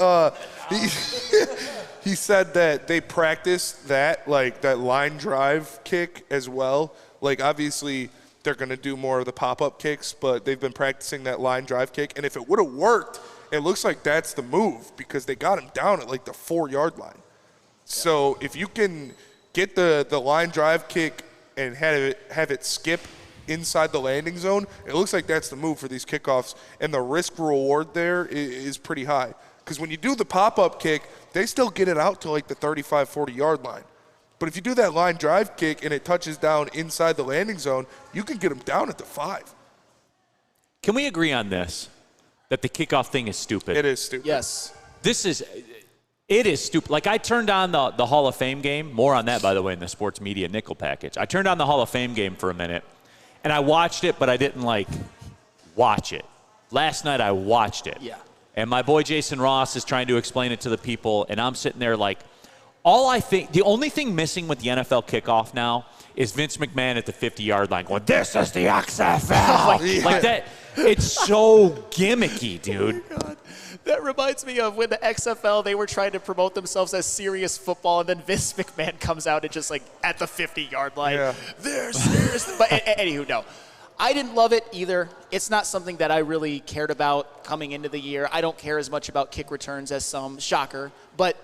said that they practiced that line drive kick as well. Like, obviously, they're going to do more of the pop-up kicks, but they've been practicing that line drive kick. And if it would have worked, it looks like that's the move because they got him down at, the 4-yard line. So if you can get the line drive kick and have it skip inside the landing zone, it looks like that's the move for these kickoffs. And the risk-reward there is pretty high. Because when you do the pop-up kick, they still get it out to, the 35, 40-yard line. But if you do that line drive kick and it touches down inside the landing zone, you can get them down at the 5. Can we agree on this, that the kickoff thing is stupid? It is stupid. Yes. It is stupid. Like, I turned on the Hall of Fame game. More on that, by the way, in the sports media nickel package. I turned on the Hall of Fame game for a minute, and I watched it, but I didn't, watch it. Last night I watched it. Yeah. And my boy Jason Ross is trying to explain it to the people, and I'm sitting there the only thing missing with the NFL kickoff now is Vince McMahon at the 50-yard line going, "This is the XFL." Like that. It's so gimmicky, dude. Oh my God. That reminds me of when the XFL, they were trying to promote themselves as serious football, and then Vince McMahon comes out and just at the 50-yard line. Yeah. They're serious. But anywho, no. I didn't love it either. It's not something that I really cared about coming into the year. I don't care as much about kick returns as some. Shocker. But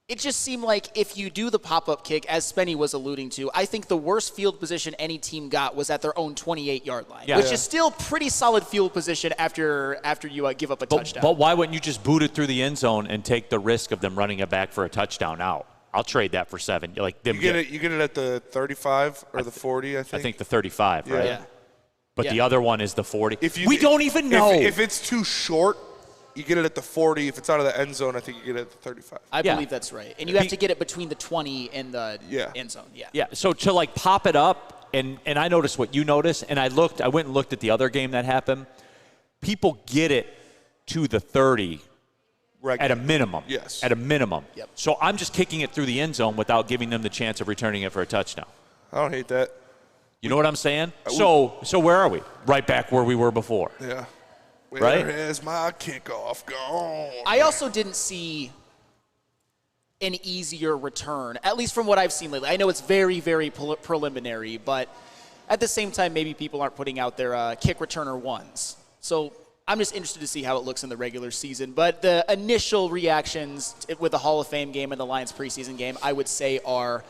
it just seemed like if you do the pop-up kick, as Spenny was alluding to, I think the worst field position any team got was at their own 28-yard line, which is still pretty solid field position after you give up a touchdown. But why wouldn't you just boot it through the end zone and take the risk of them running it back for a touchdown out? I'll trade that for 7. You get it at the 35 or the 40, I think. I think the 35, right? Yeah. But the other one is the 40. We don't even know. If it's too short, you get it at the 40. If it's out of the end zone, I think you get it at the 35. I believe that's right. And you have to get it between the 20 and the end zone. Yeah. Yeah, so to pop it up, and I noticed what you noticed, and I went and looked at the other game that happened. People get it to the 30 at a minimum. Yes. At a minimum. Yep. So I'm just kicking it through the end zone without giving them the chance of returning it for a touchdown. I don't hate that. You know what I'm saying? So where are we? Right back where we were before. Yeah. Right? Where has my kickoff gone? I also didn't see an easier return, at least from what I've seen lately. I know it's very, very preliminary, but at the same time, maybe people aren't putting out their kick returner ones. So I'm just interested to see how it looks in the regular season. But the initial reactions with the Hall of Fame game and the Lions preseason game, I would say are,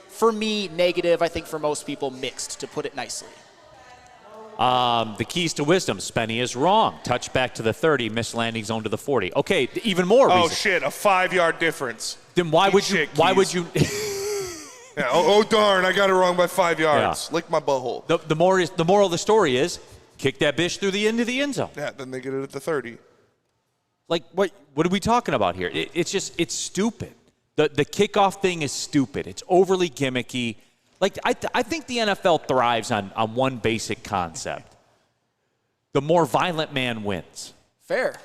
for me, negative. I think for most people, mixed, to put it nicely. The keys to wisdom, Spenny is wrong. Touchback to the 30, missed landing zone to the 40. Okay, even more reason. Oh, shit, a 5-yard difference. Then why would you? Yeah, oh, darn, I got it wrong by 5 yards. Yeah. Lick my butthole. The moral of the story is, kick that bitch through the end of the end zone. Yeah, then they get it at the 30. What are we talking about here? It's stupid. The kickoff thing is stupid. It's overly gimmicky. I think the NFL thrives on one basic concept. The more violent man wins. Fair.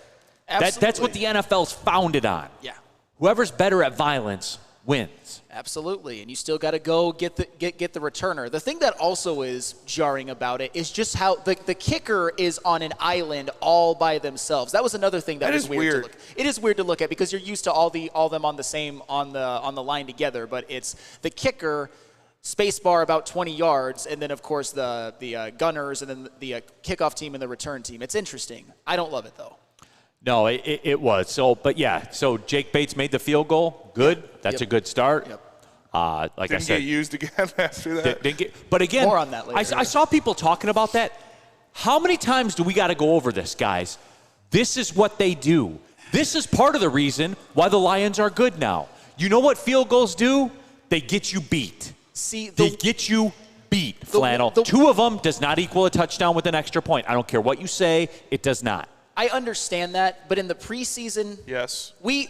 Absolutely. That's what the NFL's founded on. Yeah. Whoever's better at violence wins. Absolutely, and you still got to go get the returner. The thing that also is jarring about it is just how the kicker is on an island all by themselves. That was another thing that was weird. To look. It is weird to look at because you're used to all them on the line together, but it's the kicker, space bar about 20 yards, and then of course the gunners, and then the kickoff team and the return team. It's interesting. I don't love it though. No, it was. So Jake Bates made the field goal. Good. That's a good start. Yep. Like I said, didn't get used again after that. But again, more on that later. I saw people talking about that. How many times do we got to go over this, guys? This is what they do. This is part of the reason why the Lions are good now. You know what field goals do? They get you beat. They get you beat, Flannel. 2 of them does not equal a touchdown with an extra point. I don't care what you say. It does not. I understand that, but in the preseason, yes, we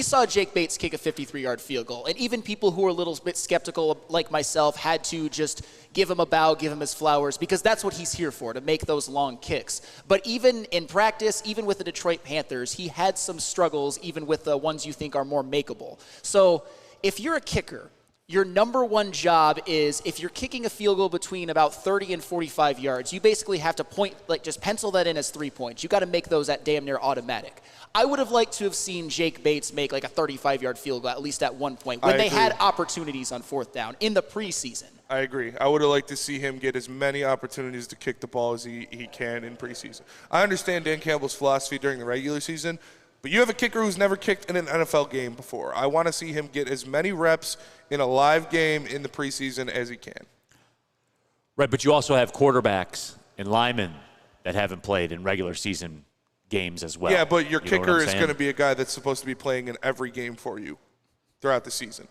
saw Jake Bates kick a 53-yard field goal, and even people who were a little bit skeptical, like myself, had to just give him a bow, give him his flowers, because that's what he's here for, to make those long kicks. But even in practice, even with the Detroit Panthers, he had some struggles, even with the ones you think are more makeable. So if you're a kicker, your number one job is, if you're kicking a field goal between about 30 and 45 yards, you basically have to just pencil that in as 3 points. You got to make those at damn near automatic. I would have liked to have seen Jake Bates make like a 35-yard field goal, at least at one point, when they had opportunities on 4th down in the preseason. I agree. I would have liked to see him get as many opportunities to kick the ball as he can in preseason. I understand Dan Campbell's philosophy during the regular season, but you have a kicker who's never kicked in an NFL game before. I want to see him get as many reps in a live game in the preseason as he can. Right, but you also have quarterbacks and linemen that haven't played in regular season games as well. Yeah, but your kicker is going to be a guy that's supposed to be playing in every game for you throughout the season.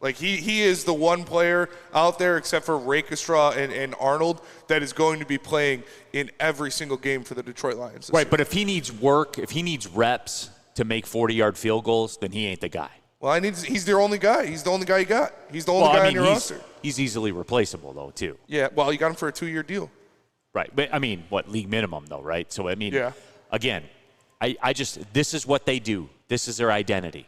Like, he is the one player out there, except for Rakestraw and Arnold, that is going to be playing in every single game for the Detroit Lions. Right, but if he needs work, if he needs reps to make 40-yard field goals, then he ain't the guy. Well, he's their only guy. He's the only guy you got. He's the only guy on your roster. He's easily replaceable, though, too. Yeah, well, you got him for a 2-year deal. Right, but, league minimum, though, right? So, again, this is what they do. This is their identity.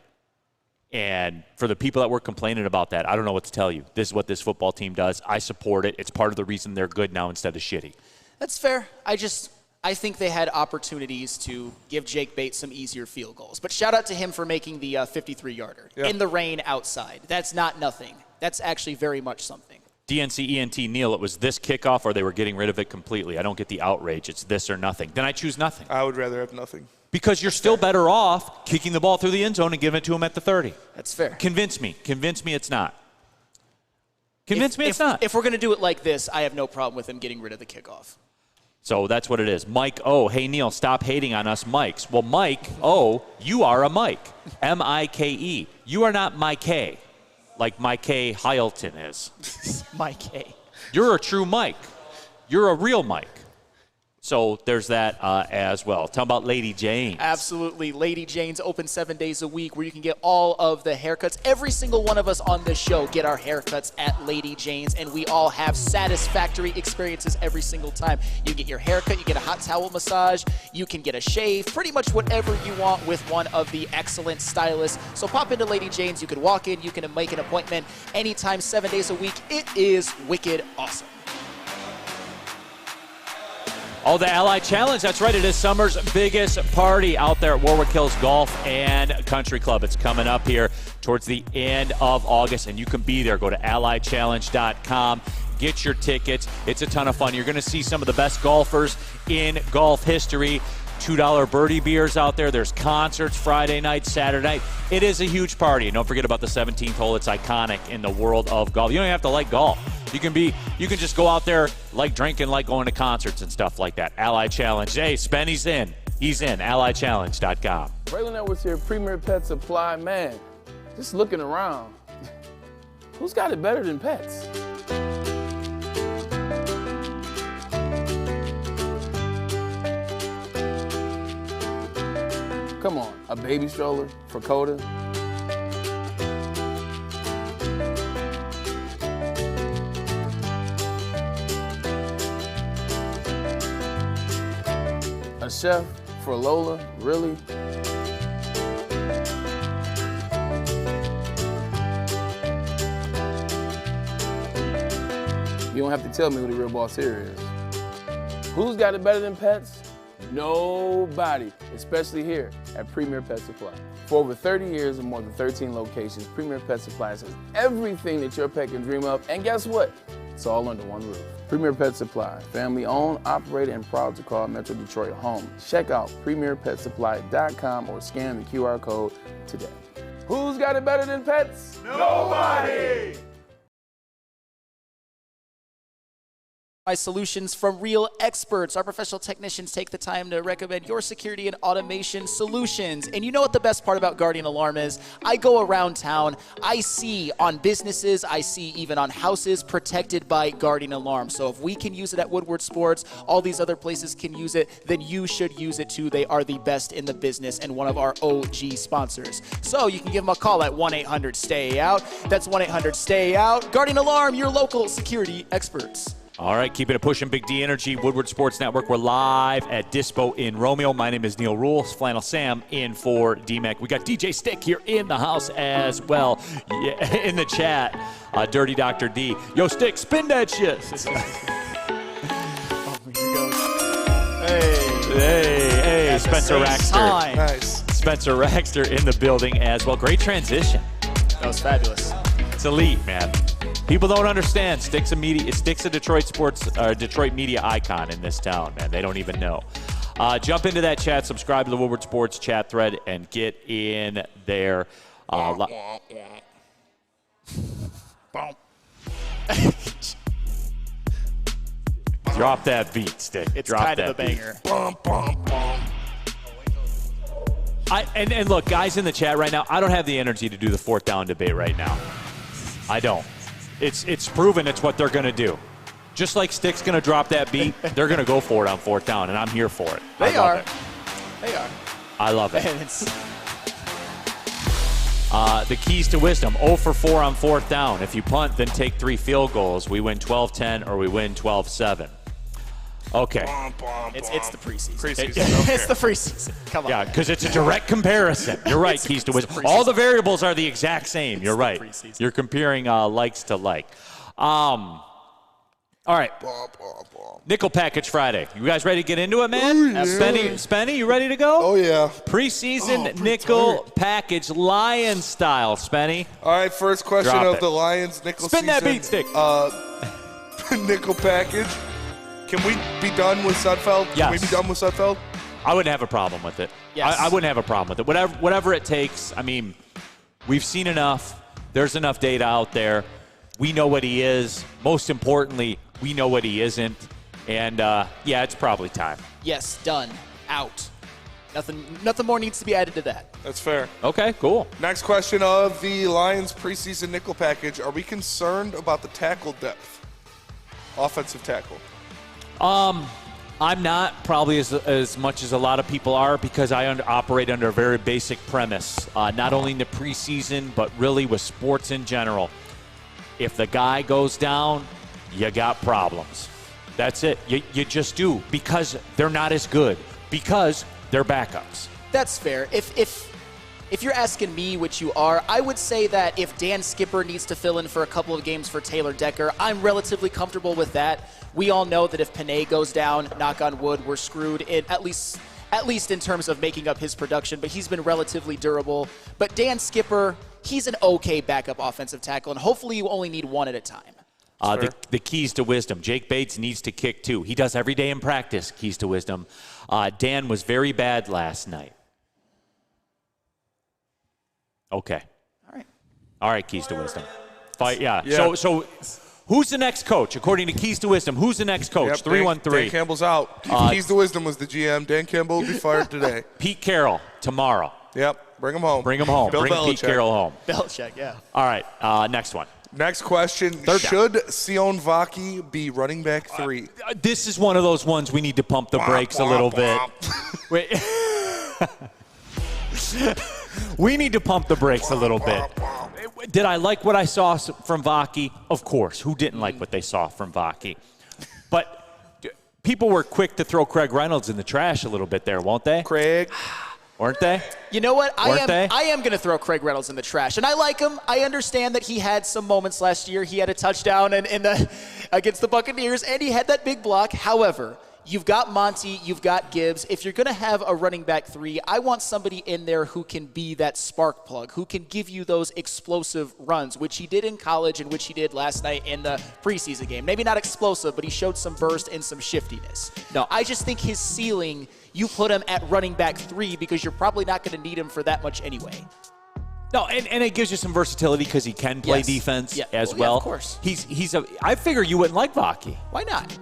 And for the people that were complaining about that, I don't know what to tell you. This is what this football team does. I support it. It's part of the reason they're good now instead of shitty. That's fair. I think they had opportunities to give Jake Bates some easier field goals. But shout out to him for making the 53-yarder in the rain outside. That's not nothing. That's actually very much something. DNC-ENT Neil, it was this kickoff or they were getting rid of it completely. I don't get the outrage. It's this or nothing. Then I choose nothing. I would rather have nothing. Because you're still better off kicking the ball through the end zone and giving it to him at the 30. That's fair. Convince me. Convince me it's not. Convince me it's not. If we're going to do it like this, I have no problem with him getting rid of the kickoff. So that's what it is. Mike O. Hey, Neil, stop hating on us Mikes. Well, Mike O., you are a Mike. M-I-K-E. You are not Mike A., like Mike A. Hilton is. Mike A. You're a true Mike. You're a real Mike. So there's that as well. Tell about Lady Jane's. Absolutely. Lady Jane's open 7 days a week where you can get all of the haircuts. Every single one of us on this show get our haircuts at Lady Jane's, and we all have satisfactory experiences every single time. You get your haircut, you get a hot towel massage, you can get a shave, pretty much whatever you want with one of the excellent stylists. So pop into Lady Jane's. You can walk in, you can make an appointment anytime, 7 days a week. It is wicked awesome. Oh, the Ally Challenge. That's right. It is summer's biggest party out there at Warwick Hills Golf and Country Club. It's coming up here towards the end of August, and you can be there. Go to allychallenge.com. Get your tickets. It's a ton of fun. You're going to see some of the best golfers in golf history. $2 birdie beers out there. There's concerts Friday night, Saturday night. It is a huge party. And don't forget about the 17th hole. It's iconic in the world of golf. You don't even have to like golf. You can just go out there like drinking, like going to concerts and stuff like that. Ally Challenge. Hey, Spenny's in. He's in. allychallenge.com. Braylon Edwards here, Premier Pet Supply. Man, just looking around. Who's got it better than pets? Come on, a baby stroller for Coda? A chef for Lola? Really? You don't have to tell me who the real boss here is. Who's got it better than pets? Nobody, especially here at Premier Pet Supply. For over 30 years and more than 13 locations, Premier Pet Supplies has everything that your pet can dream of, and guess what? It's all under one roof. Premier Pet Supply, family owned, operated, and proud to call Metro Detroit home. Check out premierpetsupply.com or scan the QR code today. Who's got it better than pets? Nobody! Solutions from real experts. Our professional technicians take the time to recommend your security and automation solutions. And you know what the best part about Guardian Alarm is? I go around town, I see on businesses, I see even on houses protected by Guardian Alarm. So if we can use it at Woodward Sports, all these other places can use it, then you should use it too. They are the best in the business and one of our OG sponsors. So you can give them a call at 1-800-STAY-OUT. That's 1-800-STAY-OUT. Guardian Alarm, your local security experts. All right, keeping it pushing, Big D Energy, Woodward Sports Network. We're live at Dispo in Romeo. My name is Neil Rules, Flannel Sam in for D-Mac. We got DJ Stick here in the house as well. Yeah, in the chat, Dirty Dr. D. Yo, Stick, spin that shit. Hey, Spencer Raxter. Nice. Spencer Raxter in the building as well. Great transition. That was fabulous. It's elite, man. People don't understand. Stick's a Detroit Detroit media icon in this town, man. They don't even know. Jump into that chat, subscribe to the Woodward Sports chat thread, and get in there. Drop that beat, Stick. It's Drop kind of that a banger. And look, guys in the chat right now, I don't have the energy to do the fourth down debate right now. I don't. It's proven it's what they're going to do. Just like Stick's going to drop that beat, they're going to go for it on fourth down, and I'm here for it. They are. I love it. The keys to wisdom, 0 for 4 on fourth down. If you punt, then take 3 field goals. We win 12-10 or we win 12-7. Okay. It's the preseason. It's the preseason. Come on. Yeah, because it's a direct comparison. You're right, keys to wisdom. All the variables are the exact same. You're right. You're comparing likes to like. All right. Nickel Package Friday. You guys ready to get into it, man? Spenny, you ready to go? Oh, yeah. Preseason nickel package, Lion style, Spenny. All right, first question of the Lions nickel season. Spin that beat, Stick. Nickel package. Can we be done with Sudfeld? Yes. Can we be done with Sudfeld? I wouldn't have a problem with it. Yes. I wouldn't have a problem with it. Whatever it takes. I mean, we've seen enough. There's enough data out there. We know what he is. Most importantly, we know what he isn't. And, yeah, it's probably time. Yes, done. Out. Nothing more needs to be added to that. That's fair. Okay, cool. Next question of the Lions preseason nickel package. Are we concerned about the tackle depth? Offensive tackle. I'm not probably as much as a lot of people are because I operate under a very basic premise, not only in the preseason but really with sports in general. If the guy goes down, you got problems. That's it. You just do because they're not as good, because they're backups. That's fair. If you're asking me, which you are, I would say that if Dan Skipper needs to fill in for a couple of games for Taylor Decker, I'm relatively comfortable with that. We all know that if Panay goes down, knock on wood, we're screwed, at least in terms of making up his production, but he's been relatively durable. But Dan Skipper, he's an okay backup offensive tackle, and hopefully you only need one at a time. The keys to wisdom. Jake Bates needs to kick too. He does every day in practice, keys to wisdom. Dan was very bad last night. Okay. All right, keys to wisdom. Yeah. So who's the next coach? According to keys to wisdom, who's the next coach? 313. Dan Campbell's out. Keys to wisdom was the GM. Dan Campbell will be fired today. Pete Carroll tomorrow. Yep. Bring him home. Bring Belichick. Pete Carroll home. Belichick, yeah. All right, next one. Next question. Should Sion Vaki be running back 3? This is one of those ones we need to pump the brakes a little bit. Wait. We need to pump the brakes a little bit. Did I like what I saw from Vaki? Of course. Who didn't like what they saw from Vaki? But people were quick to throw Craig Reynolds in the trash a little bit there, won't they? Craig. Weren't they? You know what? I Weren't am going to throw Craig Reynolds in the trash. And I like him. I understand that he had some moments last year. He had a touchdown against the Buccaneers, and he had that big block. However, you've got Monty, you've got Gibbs. If you're going to have a running back 3, I want somebody in there who can be that spark plug, who can give you those explosive runs, which he did in college and which he did last night in the preseason game. Maybe not explosive, but he showed some burst and some shiftiness. No, I just think his ceiling, you put him at running back 3 because you're probably not going to need him for that much anyway. No, and it gives you some versatility because he can play defense as well. Yeah, of course. I figure you wouldn't like Vaki. Why not?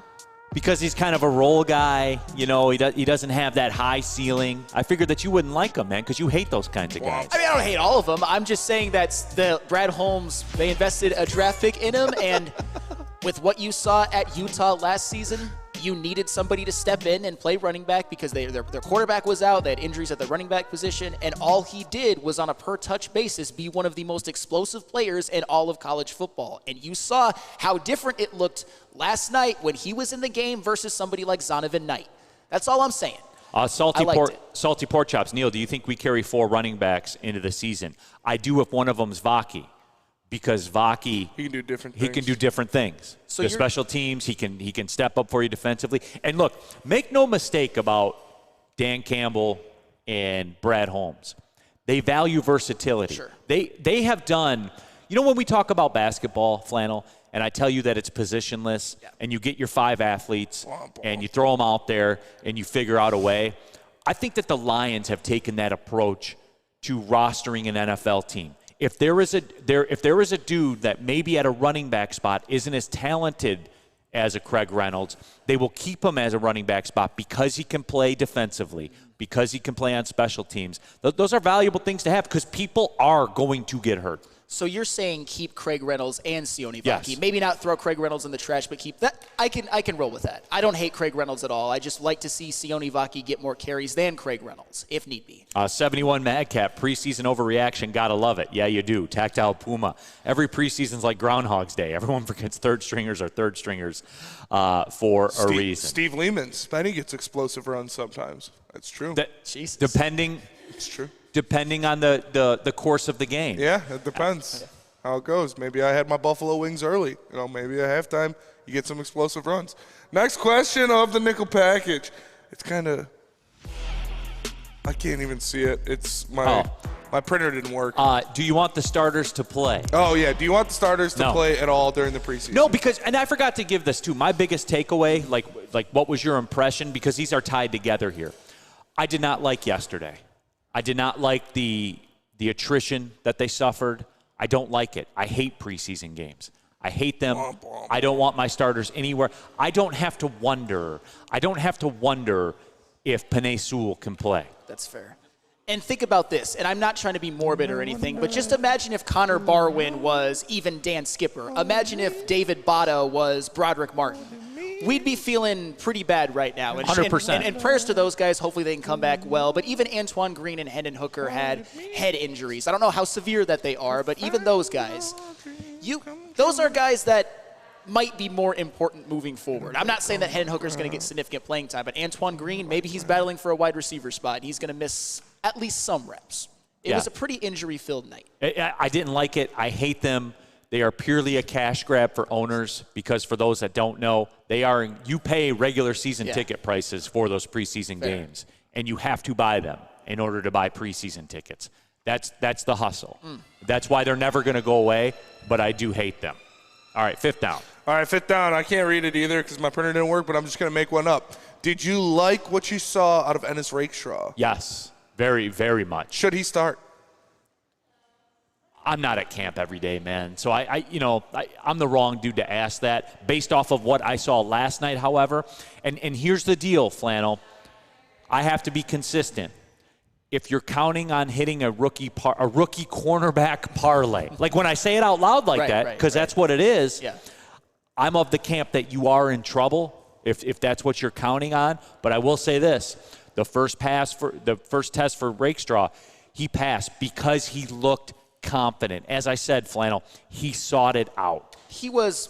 Because he's kind of a role guy. You know, he doesn't have that high ceiling. I figured that you wouldn't like him, man, because you hate those kinds of guys. I mean, I don't hate all of them. I'm just saying that the Brad Holmes, they invested a draft pick in him, and with what you saw at Utah last season, you needed somebody to step in and play running back because their quarterback was out. They had injuries at the running back position, and all he did was on a per-touch basis be one of the most explosive players in all of college football. And you saw how different it looked last night when he was in the game versus somebody like Zonovan Knight. That's all I'm saying. Salty pork chops. Neil, do you think we carry 4 running backs into the season? I do if one of them's Vaki. Because Vaki, he can do different things. So the special teams, he can step up for you defensively. And look, make no mistake about Dan Campbell and Brad Holmes. They value versatility. Sure. They have done, you know, when we talk about basketball, Flannel, and I tell you that it's positionless, and you get your 5 athletes, and you throw them out there, and you figure out a way. I think that the Lions have taken that approach to rostering an NFL team. If there is a dude that maybe at a running back spot isn't as talented as a Craig Reynolds, they will keep him as a running back spot because he can play defensively, because he can play on special teams. Those are valuable things to have because people are going to get hurt. So you're saying keep Craig Reynolds and Sione Vaki. Yes. Maybe not throw Craig Reynolds in the trash, but keep that. I can roll with that. I don't hate Craig Reynolds at all. I just like to see Sione Vaki get more carries than Craig Reynolds, if need be. 71 Madcap, preseason overreaction, gotta love it. Yeah, you do. Tactile Puma. Every preseason's like Groundhog's Day. Everyone forgets third stringers are third stringers for a reason. Steve Lehman, Spenny gets explosive runs sometimes. That's true. Jesus. It's true. Depending on the course of the game. Yeah, it depends how it goes. Maybe I had my buffalo wings early. You know, maybe at halftime you get some explosive runs. Next question of the nickel package. It's kind of – I can't even see it. It's my printer didn't work. Do you want the starters to play? Oh, yeah. Do you want the starters to play at all during the preseason? No, because – and I forgot to give this too. My biggest takeaway, like what was your impression? Because these are tied together here. I did not like yesterday. I did not like the attrition that they suffered. I don't like it. I hate preseason games. I hate them. I don't want my starters anywhere. I don't have to wonder if Penei Sewell can play. That's fair. And think about this, and I'm not trying to be morbid or anything, but just imagine if Connor Barwin was even Dan Skipper. Imagine if David Bada was Broderick Martin. We'd be feeling pretty bad right now. 100%. And prayers to those guys. Hopefully they can come back well. But even Antoine Green and Hendon Hooker had head injuries. I don't know how severe that they are, but even those guys, those are guys that might be more important moving forward. I'm not saying that Hendon Hooker is going to get significant playing time, but Antoine Green, maybe he's battling for a wide receiver spot, and he's going to miss at least some reps. It was a pretty injury-filled night. I didn't like it. I hate them. They are purely a cash grab for owners because for those that don't know, you pay regular season ticket prices for those preseason games, and you have to buy them in order to buy preseason tickets. That's the hustle. That's why they're never going to go away, but I do hate them. All right, fifth down. All right, fifth down. I can't read it either because my printer didn't work, but I'm just going to make one up. Did you like what you saw out of Ennis Rakestraw? Yes, very, very much. Should he start? I'm not at camp every day, man. So I'm the wrong dude to ask that based off of what I saw last night, however. And here's the deal, Flannel. I have to be consistent. If you're counting on hitting a rookie cornerback parlay, like when I say it out loud like that, because that's what it is, I'm of the camp that you are in trouble if that's what you're counting on. But I will say this. The first test for Rakestraw, he passed because he looked confident. As I said, Flannel, he sought it out. He was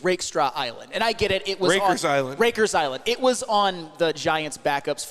Rakestraw Island, and I get it. It was Rakers Island. Rakers Island. It was on the Giants' backups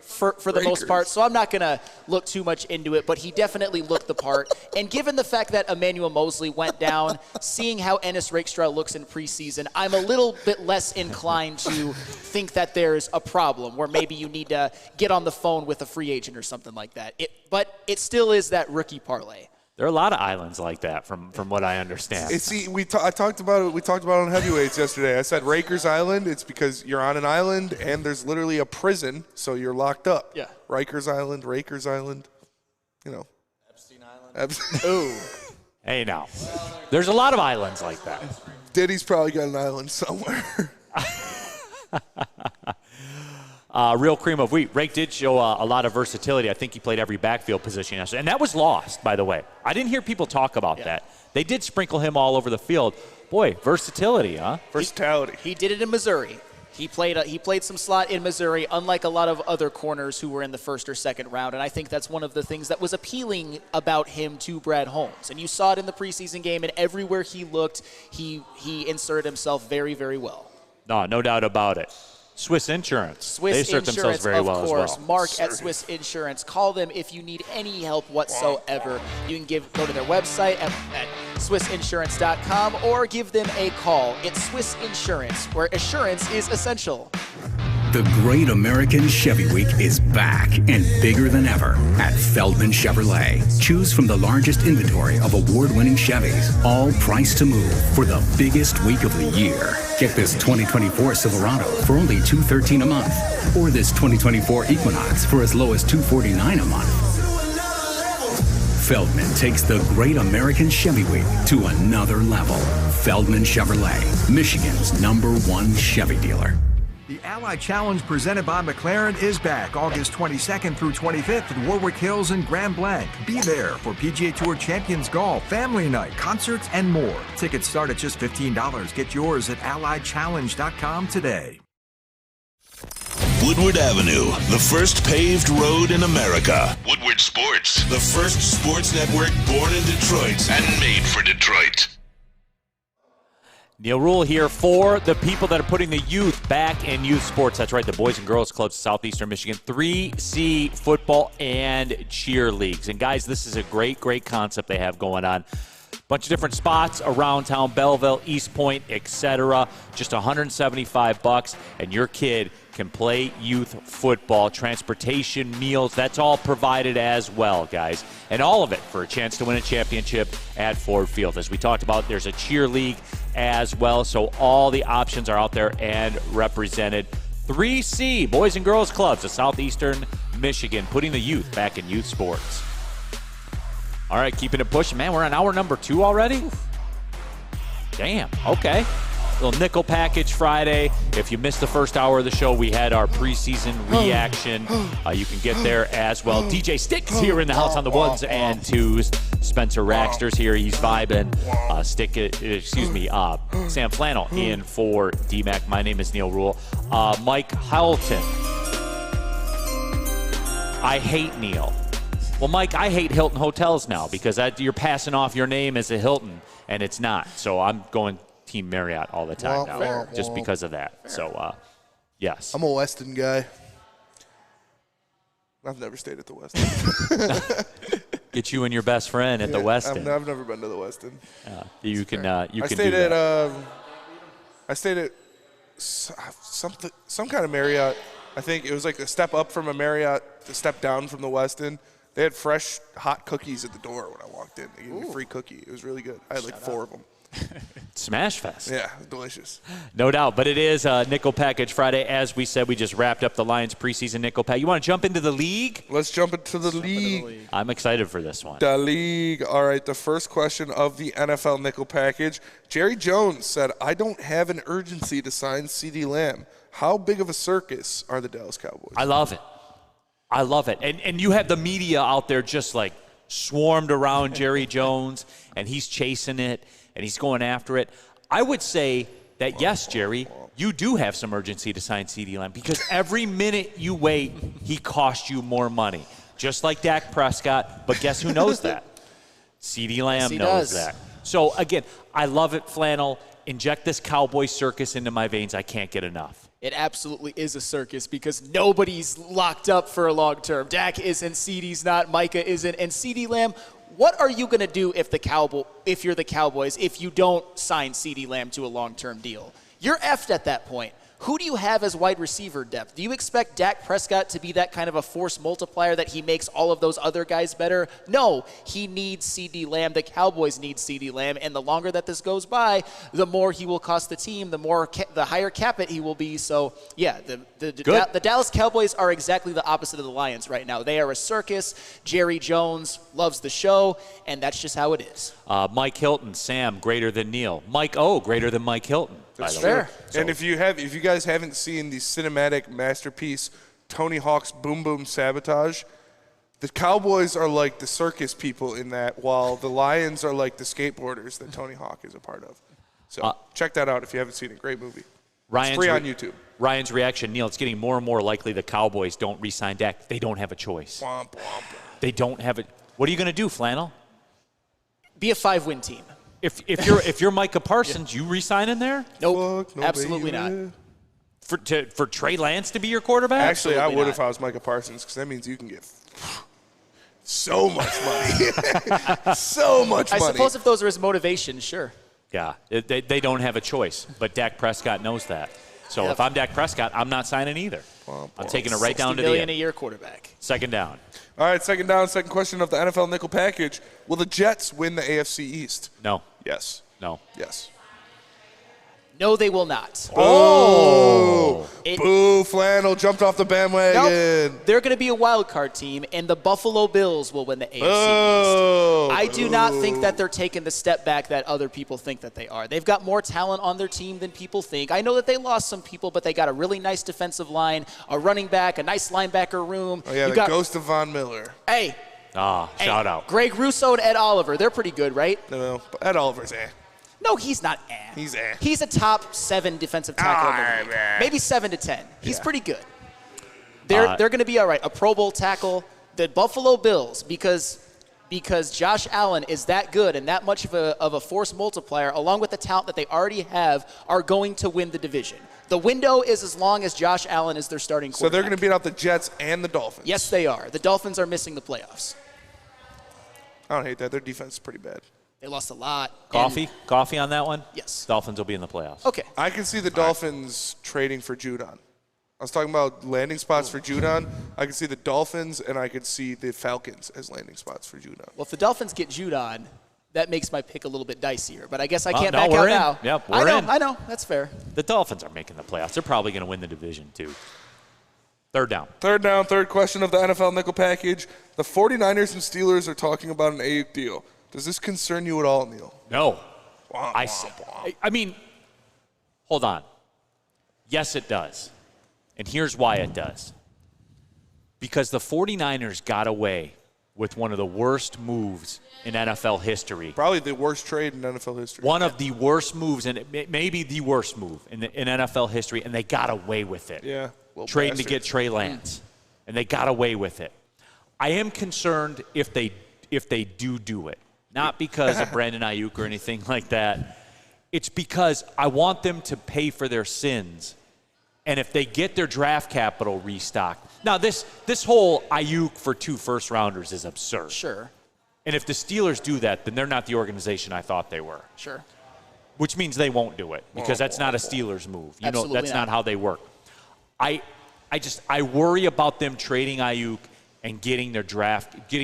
for the most part, so I'm not going to look too much into it, but he definitely looked the part. And given the fact that Emmanuel Mosley went down, seeing how Ennis Rakestraw looks in preseason, I'm a little bit less inclined to think that there's a problem where maybe you need to get on the phone with a free agent or something like that. But it still is that rookie parlay. There are a lot of islands like that, from what I understand. I talked about it. We talked about it on heavyweights yesterday. I said Rikers Island. It's because you're on an island and there's literally a prison, so you're locked up. Yeah. Rikers Island, you know. Epstein Island. Ooh. Hey, now, there's a lot of islands like that. Diddy's probably got an island somewhere. Real cream of wheat. Rake did show a lot of versatility. I think he played every backfield position yesterday. And that was lost, by the way. I didn't hear people talk about that. They did sprinkle him all over the field. Boy, versatility, huh? Versatility. He did it in Missouri. He played some slot in Missouri, unlike a lot of other corners who were in the first or second round. And I think that's one of the things that was appealing about him to Brad Holmes. And you saw it in the preseason game, and everywhere he looked, he inserted himself very, very well. No doubt about it. Swiss Insurance. They assert themselves very well as well. Mark at Swiss Insurance. Call them if you need any help whatsoever. You can go to their website at swissinsurance.com or give them a call. It's Swiss Insurance, where assurance is essential. The Great American Chevy Week is back and bigger than ever at Feldman Chevrolet. Choose from the largest inventory of award-winning Chevys, all priced to move for the biggest week of the year. Get this 2024 Silverado for only $213 a month, or this 2024 Equinox for as low as $249 a month. Feldman takes the Great American Chevy Week to another level. Feldman Chevrolet, Michigan's #1 Chevy dealer. The Ally Challenge presented by McLaren is back August 22nd through 25th at Warwick Hills and Grand Blanc. Be there for PGA Tour Champions Golf, Family Night, concerts, and more. Tickets start at just $15. Get yours at allychallenge.com today. Woodward Avenue, the first paved road in America. Woodward Sports, the first sports network born in Detroit and made for Detroit. Neil Rule here for the people that are putting the youth back in youth sports. That's right, the Boys and Girls Clubs of Southeastern Michigan, 3C football and cheer leagues. And guys, this is a great concept they have going on. Bunch of different spots around town, Belleville, East Point, etc. Just $175, and your kid can play youth football, transportation, meals. That's all provided as well, guys. And all of it for a chance to win a championship at Ford Field. As we talked about, there's a cheer league as well, so all the options are out there and represented. 3C, Boys and Girls Clubs of Southeastern Michigan, putting the youth back in youth sports. All right, keeping it pushing. Man, we're on hour number 2 already? Damn, okay. Little nickel package Friday. If you missed the first hour of the show, we had our preseason reaction. You can get there as well. DJ Sticks here in the house on the 1s and 2s. Spencer Raxter's here. He's vibing. Sam Flannel in for DMAC. My name is Neil Rule. Mike Hylton. I hate Neil. Well, Mike, I hate Hilton Hotels now because you're passing off your name as a Hilton, and it's not. So I'm going Team Marriott all the time now, just because of that. Fair. So, yes. I'm a Westin guy. I've never stayed at the Westin. Get you and your best friend at the Westin. I've never been to the Westin. You can do that. I stayed at some kind of Marriott. I think it was like a step up from a Marriott, a step down from the Westin. They had fresh, hot cookies at the door when I walked in. They gave me a free cookie. It was really good. I had like 4 of them. Smash Fest. Yeah, delicious. No doubt. But it is Nickel Package Friday. As we said, we just wrapped up the Lions preseason Nickel Pack. You want to jump into the league? Let's jump into the league. I'm excited for this one. The league. All right, the first question of the NFL Nickel Package. Jerry Jones said, I don't have an urgency to sign CeeDee Lamb. How big of a circus are the Dallas Cowboys? I love it. And you have the media out there just like swarmed around Jerry Jones, and he's chasing it, and he's going after it. I would say that, yes, Jerry, you do have some urgency to sign CeeDee Lamb because every minute you wait, he costs you more money, just like Dak Prescott. But guess who knows that? CeeDee Lamb knows that. So, again, I love it, Flannel. Inject this cowboy circus into my veins. I can't get enough. It absolutely is a circus because nobody's locked up for a long term. Dak isn't, CeeDee's not, Micah isn't, and CeeDee Lamb. What are you going to do if you're the Cowboys if you don't sign CeeDee Lamb to a long-term deal? You're effed at that point. Who do you have as wide receiver depth? Do you expect Dak Prescott to be that kind of a force multiplier that he makes all of those other guys better? No, he needs CeeDee Lamb. The Cowboys need CeeDee Lamb, and the longer that this goes by, the more he will cost the team, the higher cap it he will be. So, yeah, the Dallas Cowboys are exactly the opposite of the Lions right now. They are a circus. Jerry Jones loves the show, and that's just how it is. Mike Hilton, Sam, greater than Neil. Mike O, greater than Mike Hilton. That's fair. And if you guys haven't seen the cinematic masterpiece, Tony Hawk's Boom Boom Sabotage, the Cowboys are like the circus people in that, while the Lions are like the skateboarders that Tony Hawk is a part of. So check that out if you haven't seen it. Great movie. It's free on YouTube. Ryan's reaction, Neil, it's getting more and more likely the Cowboys don't re-sign Dak. They don't have a choice. Womp, womp. They don't have it. What are you going to do, Flannel? Be a 5-win team. If you're Micah Parsons, you re-sign in there? Nope, absolutely not. For Trey Lance to be your quarterback? Actually, I would if I was Micah Parsons, because that means you can get so much money. So much money. I suppose if those are his motivations, sure. Yeah, they don't have a choice, but Dak Prescott knows that. So if I'm Dak Prescott, I'm not signing either. I'm taking it right down to the end. $60 million a year quarterback. Second down. All right, second down, second question of the NFL Nickel Package. Will the Jets win the AFC East? No. Yes. No. Yes. No, they will not. Oh. Boo, Flannel jumped off the bandwagon. Nope. They're going to be a wild card team, and the Buffalo Bills will win the AFC East. I do not think that they're taking the step back that other people think that they are. They've got more talent on their team than people think. I know that they lost some people, but they got a really nice defensive line, a running back, a nice linebacker room. Oh, yeah, ghost of Von Miller. Hey. Shout out. Greg Rousseau and Ed Oliver. They're pretty good, right? No, but Ed Oliver's No, he's not He's He's a top 7 defensive tackle in the league. Maybe 7 to 10. He's pretty good. They're going to be all right. A Pro Bowl tackle. The Buffalo Bills, because Josh Allen is that good and that much of a force multiplier, along with the talent that they already have, are going to win the division. The window is as long as Josh Allen is their starting quarterback. So they're going to beat out the Jets and the Dolphins. Yes, they are. The Dolphins are missing the playoffs. I don't hate that. Their defense is pretty bad. They lost a lot. Coffee on that one? Yes. Dolphins will be in the playoffs. Okay. I can see the Dolphins trading for Judon. I was talking about landing spots for Judon. I can see the Dolphins, and I could see the Falcons as landing spots for Judon. Well, if the Dolphins get Judon, that makes my pick a little bit dicier. But I guess I can't back out now. Yep, I know. That's fair. The Dolphins are making the playoffs. They're probably going to win the division, too. Third down. Third down, third question of the NFL Nickel Package. The 49ers and Steelers are talking about an Ayuk deal. Does this concern you at all, Neil? No. I mean, hold on. Yes, it does. And here's why it does. Because the 49ers got away with one of the worst moves in NFL history. Probably the worst trade in NFL history. One of the worst moves, and maybe the worst move in NFL history, and they got away with it. Yeah. Trading to get Trey Lance. And they got away with it. I am concerned if they do it. Not because of Brandon Ayuk or anything like that. It's because I want them to pay for their sins. And if they get their draft capital restocked. Now, this whole Ayuk for 2 first-rounders is absurd. Sure. And if the Steelers do that, then they're not the organization I thought they were. Sure. Which means they won't do it because that's not a Steelers move. That's not how they work. I worry about them trading Ayuk and getting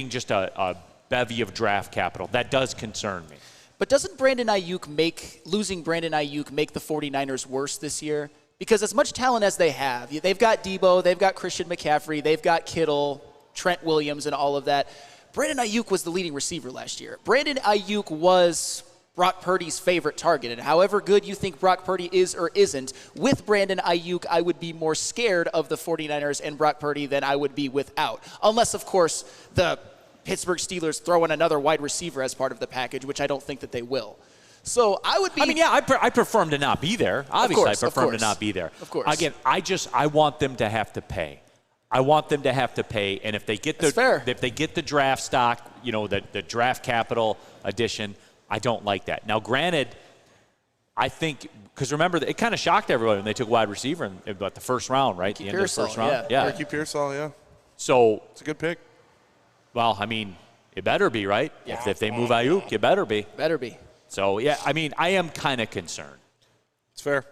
just a bevy of draft capital. That does concern me. But doesn't losing Brandon Ayuk make the 49ers worse this year? Because as much talent as they have, they've got Debo, they've got Christian McCaffrey, they've got Kittle, Trent Williams, and all of that. Brandon Ayuk was the leading receiver last year. Brandon Ayuk was Brock Purdy's favorite target. And however good you think Brock Purdy is or isn't, with Brandon Ayuk, I would be more scared of the 49ers and Brock Purdy than I would be without. Unless, of course, the Pittsburgh Steelers throw in another wide receiver as part of the package, which I don't think that they will. So I would be. I mean, yeah, I prefer him to not be there. Obviously, I prefer him to not be there. Of course. Again, I want them to have to pay. I want them to have to pay, and if they get the draft stock, the draft capital addition, I don't like that. Now, granted, I think because remember it kind of shocked everyone when they took wide receiver in about the first round, right? The end of the first round. Yeah. Ricky Pearsall, yeah. So it's a good pick. Well, I mean, it better be, right? Yeah. If they move Ayuk, it better be. Better be. So yeah, I mean, I am kind of concerned. It's fair.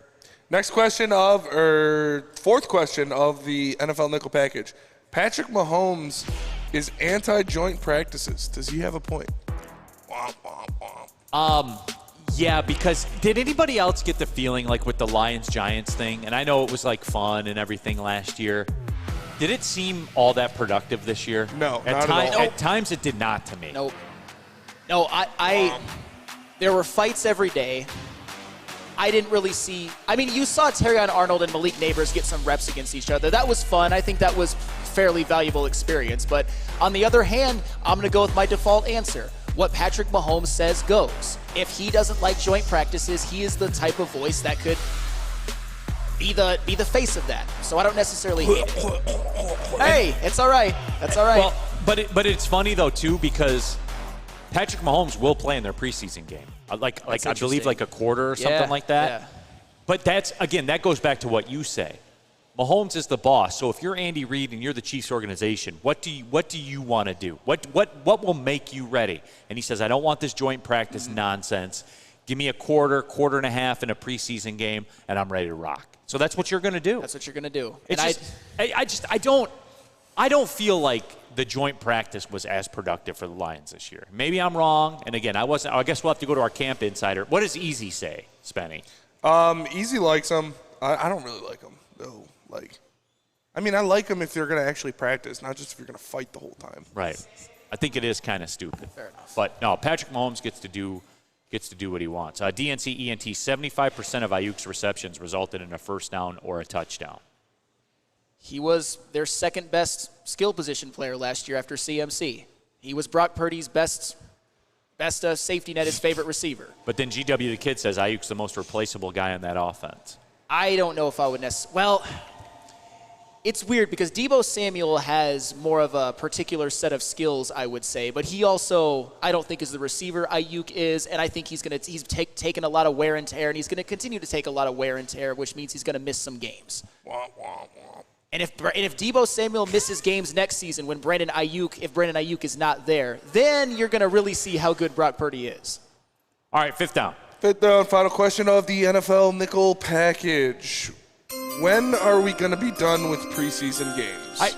Next question fourth question of the NFL Nickel package. Patrick Mahomes is anti-joint practices. Does he have a point? Yeah, because did anybody else get the feeling like with the Lions-Giants thing, and I know it was like fun and everything last year, did it seem all that productive this year? No, not at all. At times it did not to me. Nope. No, there were fights every day. I didn't really see. I mean, you saw Terrion Arnold and Malik Neighbors get some reps against each other. That was fun. I think that was fairly valuable experience. But on the other hand, I'm going to go with my default answer. What Patrick Mahomes says goes. If he doesn't like joint practices, he is the type of voice that could be the face of that. So I don't necessarily hate it. Hey, it's all right. That's all right. Well, but it's funny though too because Patrick Mahomes will play in their preseason game. Like I believe like a quarter or something like that. Yeah. But that goes back to what you say. Mahomes is the boss. So if you're Andy Reid and you're the Chiefs organization, what do you want to do? What will make you ready? And he says, I don't want this joint practice nonsense. Give me a quarter and a half in a preseason game, and I'm ready to rock. So that's what you're going to do. That's what you're going to do. I don't feel like the joint practice was as productive for the Lions this year. Maybe I'm wrong. And again, I guess we'll have to go to our camp insider. What does Easy say, Spenny? Easy likes them. I don't really like them, though. I like them if they're going to actually practice, not just if you're going to fight the whole time. Right. I think it is kind of stupid. Fair enough. But no, Patrick Mahomes gets to do what he wants. DNC ENT, 75% of Ayuk's receptions resulted in a first down or a touchdown. He was their second best skill position player last year after CMC. He was Brock Purdy's best safety net, his favorite receiver. But then GW the Kid says Ayuk's the most replaceable guy in that offense. I don't know if I would necessarily. Well, it's weird because Deebo Samuel has more of a particular set of skills, I would say. But he also, I don't think, is the receiver Ayuk is. And I think he's taken a lot of wear and tear, and he's going to continue to take a lot of wear and tear, which means he's going to miss some games. And if Deebo Samuel misses games next season if Brandon Ayuk is not there, then you're going to really see how good Brock Purdy is. All right, fifth down. Fifth down, final question of the NFL Nickel package. When are we going to be done with preseason games?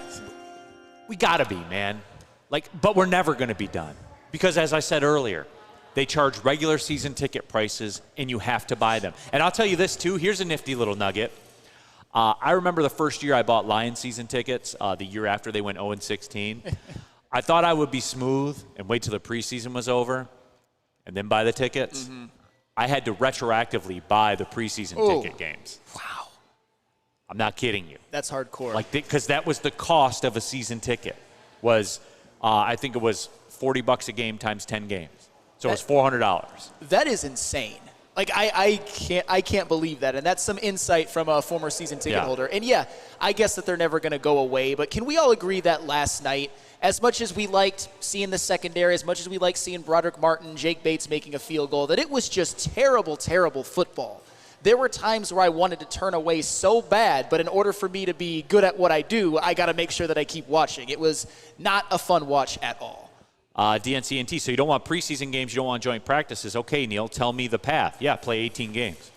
We got to be, man. But we're never going to be done. Because as I said earlier, they charge regular season ticket prices, and you have to buy them. And I'll tell you this, too. Here's a nifty little nugget. I remember the first year I bought Lions season tickets, the year after they went 0-16. I thought I would be smooth and wait till the preseason was over and then buy the tickets. Mm-hmm. I had to retroactively buy the preseason ticket games. Wow. I'm not kidding you. That's hardcore. Because that was the cost of a season ticket. I think it was $40 a game times 10 games. So it was $400. That is insane. I can't believe that. And that's some insight from a former season ticket holder. And yeah, I guess that they're never going to go away. But can we all agree that last night, as much as we liked seeing the secondary, as much as we liked seeing Broderick Martin, Jake Bates making a field goal, that it was just terrible, terrible football. There were times where I wanted to turn away so bad, but in order for me to be good at what I do, I got to make sure that I keep watching. It was not a fun watch at all. DNCNT, so you don't want preseason games, you don't want joint practices. Okay, Neil, tell me the path. Yeah, play 18 games.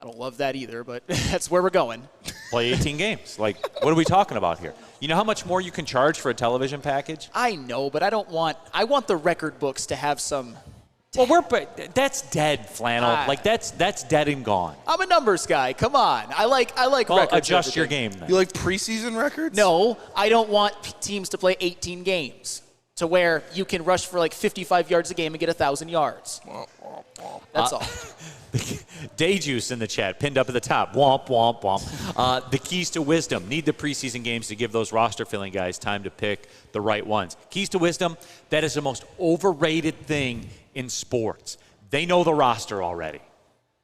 I don't love that either, but that's where we're going. Play 18 games. What are we talking about here? You know how much more you can charge for a television package? I know, but I want the record books to have some. Well, that's dead, Flannel. That's dead and gone. I'm a numbers guy. Come on. I like records. Adjust your game then. You like preseason records? No, I don't want teams to play 18 games. To where you can rush for 55 yards a game and get 1,000 yards. That's all. Day Juice in the chat, pinned up at the top. Womp, womp, womp. The keys to wisdom. Need the preseason games to give those roster-filling guys time to pick the right ones. Keys to wisdom, that is the most overrated thing in sports. They know the roster already.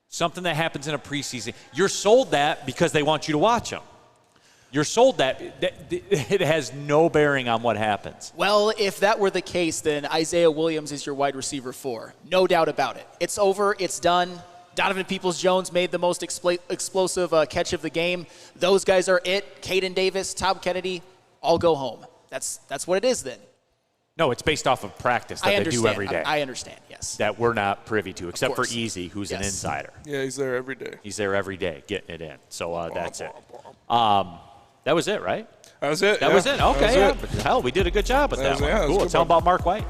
Something that happens in a preseason. You're sold that because they want you to watch them. You're sold that it has no bearing on what happens. Well, if that were the case, then Isaiah Williams is your wide receiver 4. No doubt about it. It's over. It's done. Donovan Peoples-Jones made the most explosive catch of the game. Those guys are it. Caden Davis, Tom Kennedy, all go home. That's what it is then. No, it's based off of practice that they do every day. I understand, yes. That we're not privy to, except for Easy, who's an insider. Yeah, he's there every day. He's there every day getting it in. So that's it. That was it, right? That was it. That was it. Okay, yeah. But hell, we did a good job with that one. Cool. Tell them about Mark White.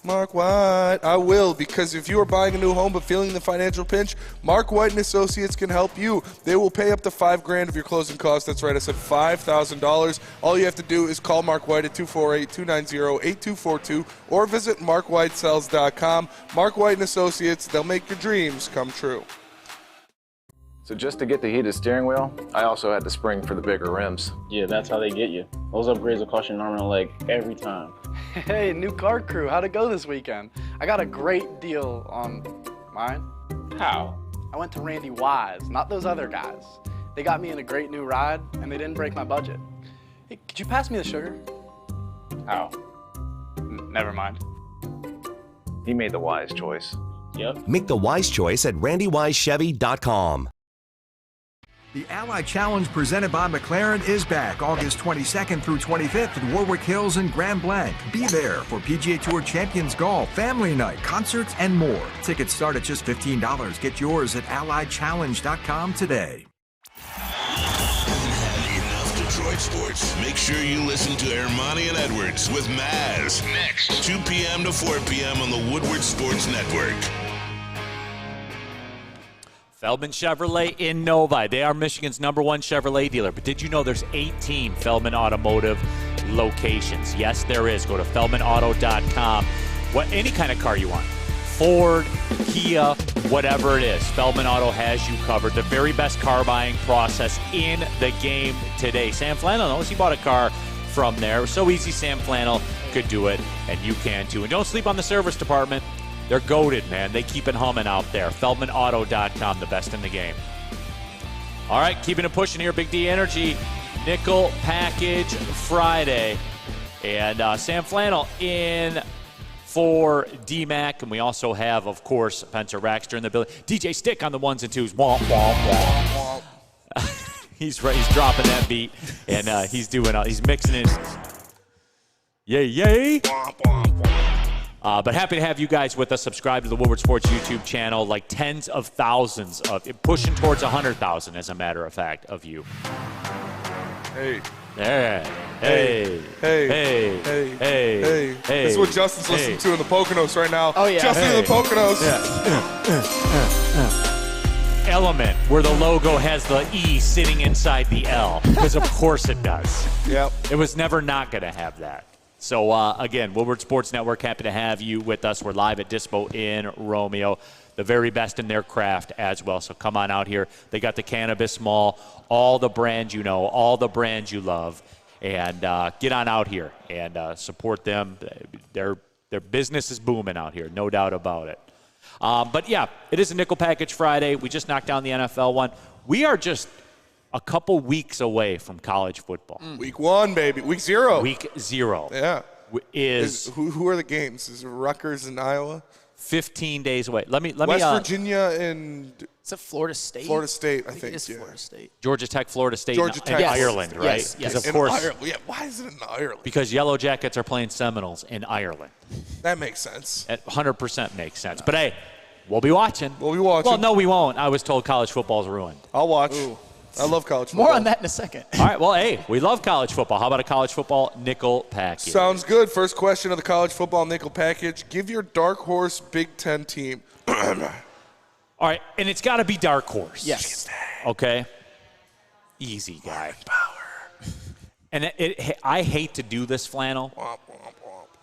Mark White. I will, because if you are buying a new home but feeling the financial pinch, Mark White and Associates can help you. They will pay up to $5,000 of your closing costs. That's right, I said $5,000. All you have to do is call Mark White at 248-290-8242 or visit markwhitesells.com. Mark White and Associates, they'll make your dreams come true. So just to get the heated steering wheel, I also had the spring for the bigger rims. Yeah, that's how they get you. Those upgrades will cost you an arm and a leg every time. Hey, new car crew, how'd it go this weekend? I got a great deal on mine. How? I went to Randy Wise, not those other guys. They got me in a great new ride, and they didn't break my budget. Hey, could you pass me the sugar? How? Never mind. He made the wise choice. Yep. Make the wise choice at randywisechevy.com. The Ally Challenge presented by McLaren is back August 22nd through 25th at Warwick Hills and Grand Blanc. Be there for PGA Tour Champions Golf, Family Night, concerts, and more. Tickets start at just $15. Get yours at allychallenge.com today. Enough Detroit sports. Make sure you listen to Ermanni and Edwards with Maz next, 2 p.m. to 4 p.m. on the Woodward Sports Network. Feldman Chevrolet in Novi. They are Michigan's #1 Chevrolet dealer. But did you know there's 18 Feldman Automotive locations? Yes, there is. Go to feldmanauto.com. Any kind of car you want. Ford, Kia, whatever it is. Feldman Auto has you covered. The very best car buying process in the game today. Sam Flannel knows he bought a car from there. It was so easy, Sam Flannel could do it, and you can too. And don't sleep on the service department. They're goated, man. They keep it humming out there. FeldmanAuto.com, the best in the game. All right, keeping it pushing here. Big D Energy, Nickel Package Friday. And Sam Flannel in for D-Mac. And we also have, of course, Spencer Raxter in the building. DJ Stick on the ones and twos. Womp, womp, womp. He's dropping that beat. And he's mixing it. Yay, yay. Womp, womp, womp. But happy to have you guys with us. Subscribe to the Woodward Sports YouTube channel. Like tens of thousands pushing towards 100,000, as a matter of fact, of you. Hey. There. Hey. This is what Justin's listening to in the Poconos right now. Oh, yeah. Justin in the Poconos. Yeah. Element, where the logo has the E sitting inside the L. Because of course it does. Yep. It was never not going to have that. So, again, Woodward Sports Network, happy to have you with us. We're live at Dispo in Romeo, the very best in their craft as well. So come on out here. They got the Cannabis Mall, all the brands you know, all the brands you love. And get on out here and support them. Their business is booming out here, no doubt about it. But, yeah, it is a Nickel Package Friday. We just knocked down the NFL one. We are just a couple weeks away from college football. Week 1, baby. Week 0. Week 0. Yeah. Who are the games? Is it Rutgers and Iowa? 15 days away. Let me. West Virginia and is it Florida State? Florida State, I think. It is Florida State. Georgia Tech, Florida State, Georgia Tech. and Ireland, right? Yes. Because of course. Ireland. Yeah, why is it in Ireland? Because Yellow Jackets are playing Seminoles in Ireland. That makes sense. That 100% makes sense. But hey, we'll be watching. Well, no, we won't. I was told college football's ruined. I'll watch. Ooh. I love college football. More on that in a second. All right, well, hey, we love college football. How about a college football nickel package? Sounds good. First question of the college football nickel package. Give your dark horse Big Ten team. All right, and it's got to be dark horse. Yes. Okay? Easy, guy. And I hate to do this, Flannel,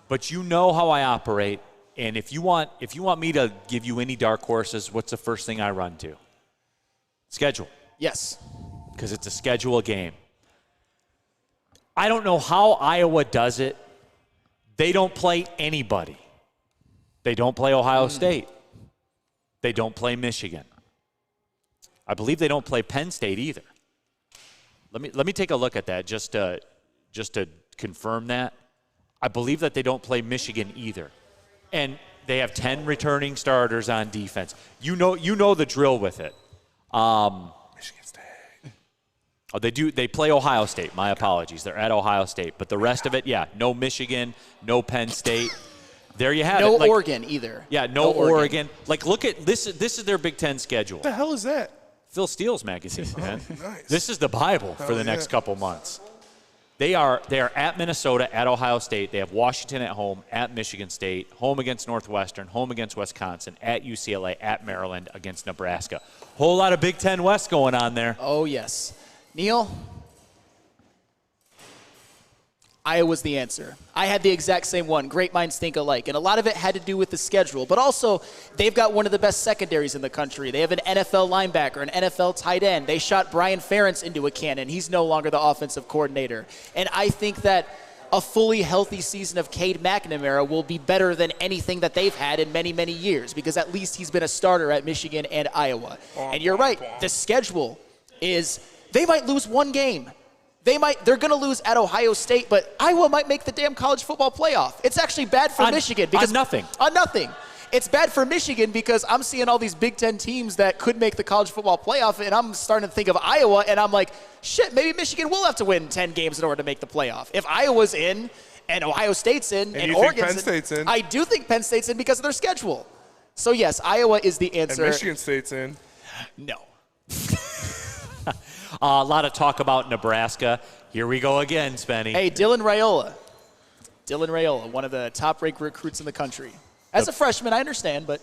but you know how I operate. And if you want me to give you any dark horses, what's the first thing I run to? Schedule. Yes. Because it's a schedule game. I don't know how Iowa does it. They don't play anybody. They don't play Ohio State. They don't play Michigan. I believe they don't play Penn State either. Let me take a look at that just to confirm that. I believe that they don't play Michigan either. And They have 10 returning starters on defense. You know the drill with it. Michigan State. Oh, they do. They play Ohio State. My apologies. They're at Ohio State. But the rest of it, no Michigan, no Penn State. There you have it. No Oregon either. Yeah, no Oregon. Like, look at this. This is their Big Ten schedule. What the hell is that? Phil Steele's magazine, man. Nice. This is the Bible for the next couple months. They are at Minnesota, at Ohio State. They have Washington at home, at Michigan State, home against Northwestern, home against Wisconsin, at UCLA, at Maryland, against Nebraska. Whole lot of Big Ten West going on there. Oh, yes. Neil? Iowa's the answer. I had the exact same one. Great minds think alike. And a lot of it had to do with the schedule. But also, they've got one of the best secondaries in the country. They have an NFL linebacker, an NFL tight end. They shot Brian Ferentz into a cannon. He's no longer the offensive coordinator. And I think that a fully healthy season of Cade McNamara will be better than anything that they've had in many, many years, because at least he's been a starter at Michigan and Iowa. And you're right. The schedule is they might lose one game. They're going to lose at Ohio State, but Iowa might make the damn college football playoff. It's actually bad for Michigan. Because on nothing. On nothing. It's bad for Michigan because I'm seeing all these Big Ten teams that could make the college football playoff, and I'm starting to think of Iowa, and I'm like, shit, maybe Michigan will have to win 10 games in order to make the playoff. If Iowa's in, and Ohio State's in, and Oregon's Penn State's in. I do think Penn State's in because of their schedule. So, yes, Iowa is the answer. And Michigan State's in. No. A lot of talk about Nebraska. Here we go again, Spenny. Hey, Dylan Raiola. Dylan Raiola, one of the top-ranked recruits in the country. As a freshman, I understand, but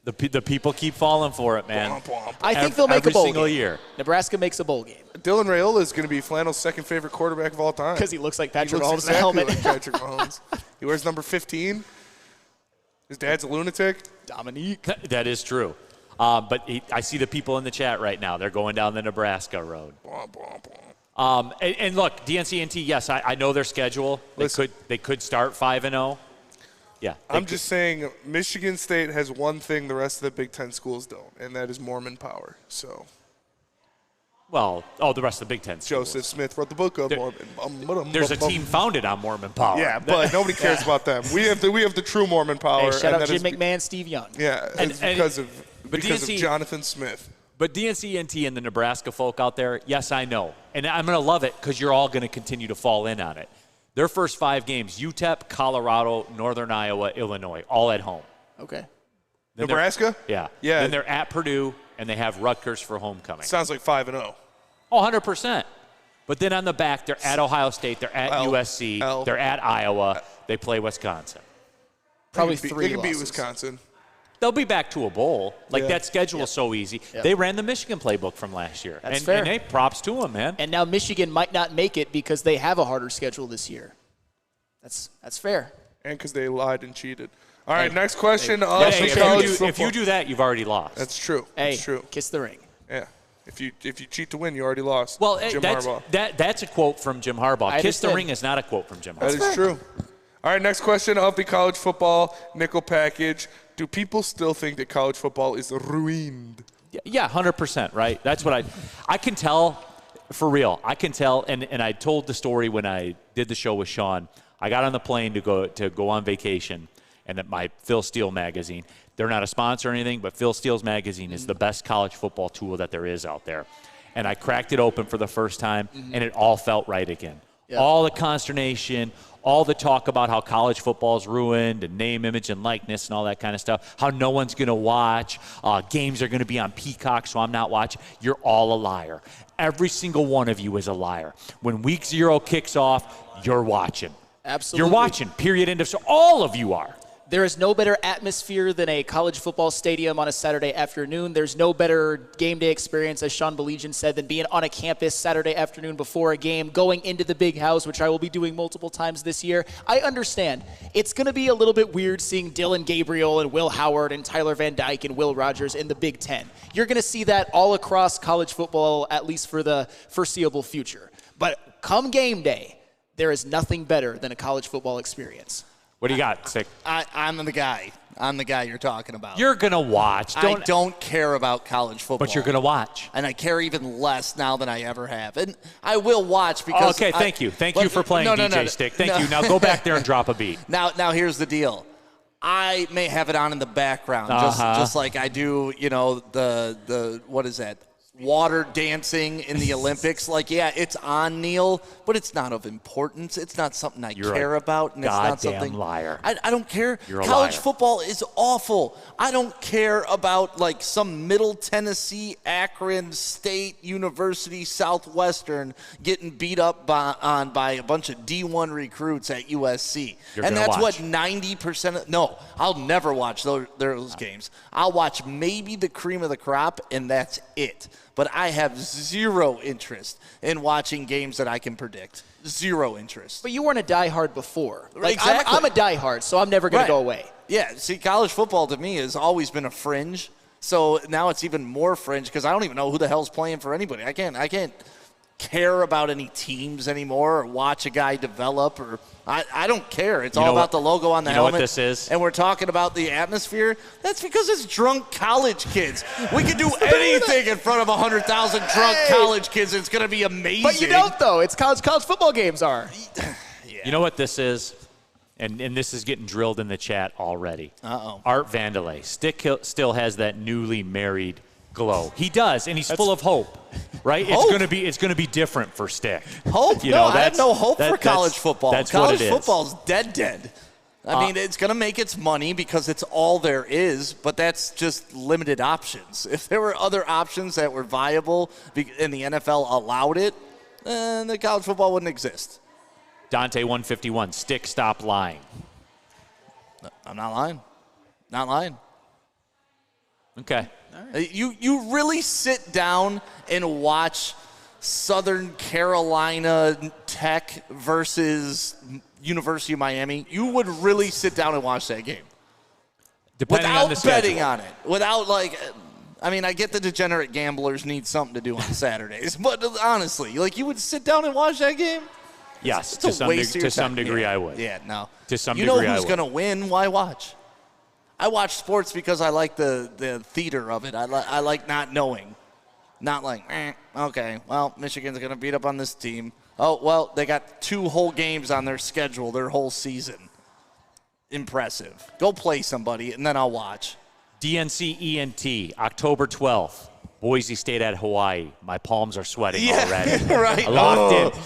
the people keep falling for it, man. I think they'll make a bowl game. Every single year. Nebraska makes a bowl game. Dylan Raiola is going to be Flannel's second favorite quarterback of all time. Because he looks like Patrick Mahomes Mahomes in a helmet. Like Patrick Mahomes. He wears number 15. His dad's a lunatic. Dominique. That is true. But I see the people in the chat right now. They're going down the Nebraska road. And look, DNCNT, yes, I know their schedule. They could start 5-0. Yeah. I'm just saying Michigan State has one thing the rest of the Big Ten schools don't, and that is Mormon power. So. Well, the rest of the Big Ten schools. Joseph Smith wrote the book of Mormon. There's a team founded on Mormon power. Yeah, but nobody cares about them. We have the true Mormon power. Hey, shout out Jim McMahon, Steve Young. Yeah, it's because of Jonathan Smith. But DNCNT and the Nebraska folk out there, yes, I know. And I'm going to love it because you're all going to continue to fall in on it. Their first 5 games, UTEP, Colorado, Northern Iowa, Illinois, all at home. Okay. Then Nebraska? Yeah. Then they're at Purdue, and they have Rutgers for homecoming. Sounds like 5-0. Oh, 100%. But then on the back, they're at Ohio State, they're at USC, they're at Iowa, they play Wisconsin. Probably 3 They can beat losses. Wisconsin. They'll be back to a bowl. That schedule is so easy. Yep. They ran the Michigan playbook from last year. That's fair. And hey, props to them, man. And now Michigan might not make it because they have a harder schedule this year. That's fair. And because they lied and cheated. All right, next question. If you do that, you've already lost. That's true. Hey, that's true. Kiss the ring. Yeah. If you cheat to win, you already lost. Well, Jim Harbaugh. That's a quote from Jim Harbaugh. Kiss the ring is not a quote from Jim Harbaugh. That is true. All right, next question of the college football nickel package. Do people still think that college football is ruined? Yeah, 100%, right? That's what I can tell, for real. I can tell, and I told the story when I did the show with Sean. I got on the plane to go on vacation, and that my Phil Steele magazine, they're not a sponsor or anything, but Phil Steele's magazine is the best college football tool that there is out there. And I cracked it open for the first time, and it all felt right again. Yeah. All the consternation, all the talk about how college football is ruined and name, image, and likeness and all that kind of stuff, how no one's going to watch, games are going to be on Peacock, so I'm not watching. You're all a liar. Every single one of you is a liar. When week 0 kicks off, you're watching. Absolutely. You're watching, period, end of story. All of you are. There is no better atmosphere than a college football stadium on a Saturday afternoon. There's no better game day experience, as Sean Belegian said, than being on a campus Saturday afternoon before a game, going into the big house, which I will be doing multiple times this year. I understand. It's going to be a little bit weird seeing Dylan Gabriel and Will Howard and Tyler Van Dyke and Will Rogers in the Big Ten. You're going to see that all across college football, at least for the foreseeable future. But come game day, there is nothing better than a college football experience. What do you got, Sick? I'm the guy. I'm the guy you're talking about. You're going to watch. I don't care about college football. But you're going to watch. And I care even less now than I ever have. And I will watch because... Okay, thank you. Thank you for playing DJ Stick. Thank you. Now go back there and drop a beat. Now here's the deal. I may have it on in the background, just like I do, the what is that? Water dancing in the Olympics. Like, yeah, it's on, Neil, but it's not of importance. It's not something I care about. And it's not something. Liar. I don't care. You're a College liar. football is awful. I don't care about like some Middle Tennessee, Akron State University, Southwestern getting beat up by a bunch of D1 recruits at USC. And that's what 90% of. No, I'll never watch those games. I'll watch maybe the cream of the crop, and that's it. But I have zero interest in watching games that I can predict. Zero interest. But you weren't a diehard before. Like, Exactly. I'm a diehard, so I'm never going to go away. Yeah, see, college football to me has always been a fringe. So now it's even more fringe because I don't even know who the hell's playing for anybody. I can't care about any teams anymore or watch a guy develop or I don't care. It's all about the logo on the helmet. You know what this is? And we're talking about the atmosphere. That's because it's drunk college kids. We can do anything in front of 100,000 drunk college kids. It's going to be amazing. But you don't, though. It's college football games are. You know what this is? And this is getting drilled in the chat already. Uh-oh. Art Vandelay still has that newly married glow. He does, and he's full of hope. Right? Hope? It's gonna be different for Stick. Hope? I have no hope for college football. That's college what it is. football's dead. I mean, it's going to make its money because it's all there is, but that's just limited options. If there were other options that were viable and the NFL allowed it, then the college football wouldn't exist. Dante 151. Stick, stop lying. I'm not lying. Not lying. Okay. You really sit down and watch Southern Carolina Tech versus University of Miami. You would really sit down and watch that game. Depending on the without schedule. betting on it. Without I get the degenerate gamblers need something to do on Saturdays, but honestly, you would sit down and watch that game? Yes, It's to some degree I would. Yeah, no. To some degree, degree you know I who's would. going to win? Why watch? I watch sports because I like the theater of it. I like not knowing. Not like, okay, well, Michigan's going to beat up on this team. Oh, well, they got 2 whole games on their schedule their whole season. Impressive. Go play somebody, and then I'll watch. DNC ENT, October 12th. Boise State at Hawaii. My palms are sweating already. Right. Locked in.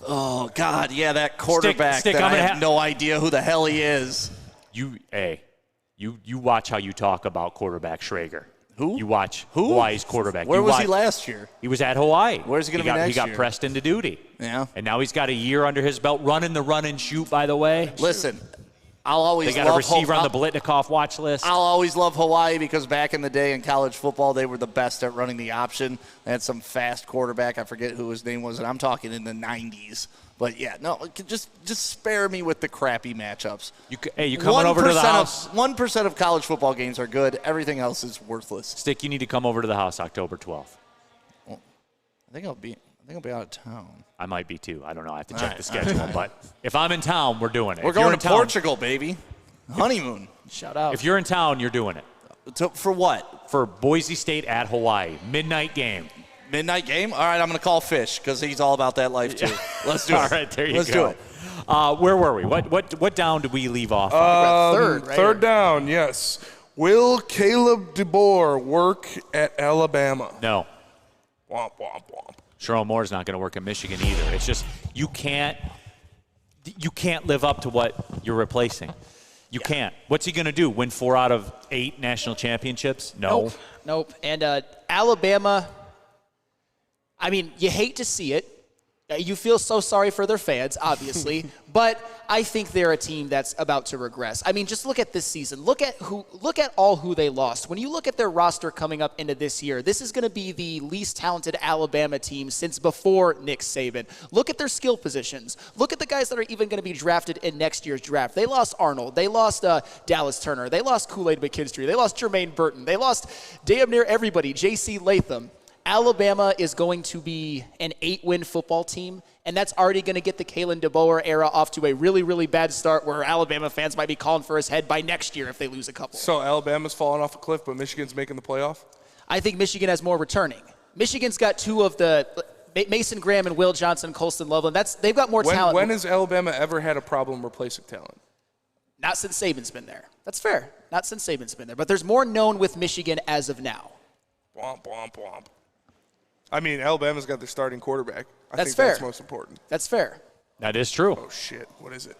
Oh, God, yeah, that quarterback Stick, that I'm I gonna have no idea who the hell he is. You watch how you talk about quarterback Schrager. Who? You watch Hawaii's quarterback. Where was he last year? He was at Hawaii. Where's he going to be next year? He got year? pressed into duty. Yeah. And now he's got a year under his belt running the run and shoot, by the way. Listen, I'll always They got a receiver on the Blitnikoff watch list. I'll always love Hawaii because back in the day in college football, they were the best at running the option. They had some fast quarterback. I forget who his name was, and I'm talking in the 90s. But, yeah, no, just spare me with the crappy matchups. You coming over to the house? 1% of college football games are good. Everything else is worthless. Stick, you need to come over to the house October 12th. Well, I think I'll be out of town. I might be, too. I don't know. I have to check the schedule. But if I'm in town, we're doing it. We're going to Portugal, baby. Honeymoon. Shout out. If you're in town, you're doing it. For what? For Boise State at Hawaii. Midnight game. Midnight game? All right, I'm going to call Fish because he's all about that life, too. Let's do it. All right, there you go. Let's do it. Where were we? What down did we leave off? Third, right? Third down, yes. Will Caleb DeBoer work at Alabama? No. Womp, womp, womp. Sherrone Moore's not going to work in Michigan either. It's just you can't live up to what you're replacing. You can't. What's he going to do? Win 4 out of 8 national championships? No. Nope. And Alabama, I mean, you hate to see it. You feel so sorry for their fans, obviously, but I think they're a team that's about to regress. I mean, just look at this season. Look at all who they lost. When you look at their roster coming up into this year, this is going to be the least talented Alabama team since before Nick Saban. Look at their skill positions. Look at the guys that are even going to be drafted in next year's draft. They lost Arnold. They lost Dallas Turner. They lost Kool-Aid McKinstry. They lost Jermaine Burton. They lost damn near everybody, J.C. Latham. Alabama is going to be an 8-win football team, and that's already going to get the Kalen DeBoer era off to a really, really bad start where Alabama fans might be calling for his head by next year if they lose a couple. So Alabama's falling off a cliff, but Michigan's making the playoff? I think Michigan has more returning. Michigan's got 2 of the Mason Graham and Will Johnson, Colston Loveland. They've got more talent. When has Alabama ever had a problem replacing talent? Not since Saban's been there. That's fair. Not since Saban's been there. But there's more known with Michigan as of now. Womp, womp, womp. I mean, Alabama's got their starting quarterback. I That's think fair. that's most important. That's fair. That is true. Oh, shit. What is it?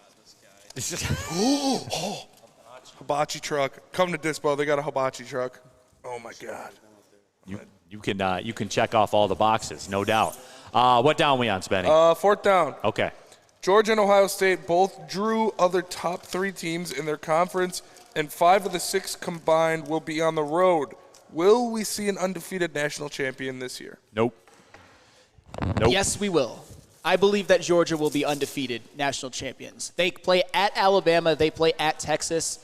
Hibachi truck. Come to Dispo. They got a hibachi truck. Oh, my God. You can check off all the boxes, no doubt. What down we on, Spenny? Fourth down. Okay. Georgia and Ohio State both drew other top 3 teams in their conference, and 5 of the 6 combined will be on the road. Will we see an undefeated national champion this year? Nope. Yes, we will. I believe that Georgia will be undefeated national champions. They play at Alabama. They play at Texas.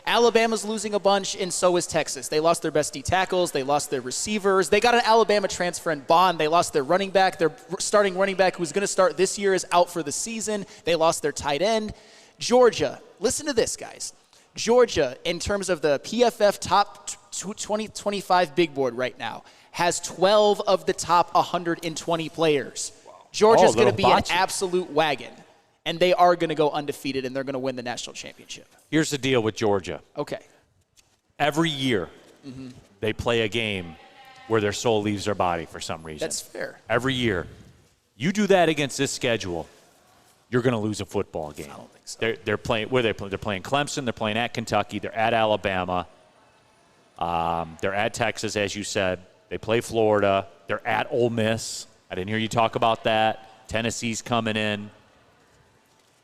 Alabama's losing a bunch, and so is Texas. They lost their best D tackles. They lost their receivers. They got an Alabama transfer in Bond. They lost their running back. Their starting running back, who's going to start this year, is out for the season. They lost their tight end. Georgia, listen to this, guys. Georgia, in terms of the PFF top 2025 big board right now, has 12 of the top 120 players. Georgia's going to be an absolute wagon, and they are going to go undefeated, and they're going to win the national championship. Here's the deal with Georgia. Okay. Every year, they play a game where their soul leaves their body for some reason. That's fair. Every year. You do that against this schedule, you're going to lose a football game. I don't think so. They're playing where they play. They're playing Clemson. They're playing at Kentucky. They're at Alabama. They're at Texas, as you said. They play Florida. They're at Ole Miss. I didn't hear you talk about that. Tennessee's coming in.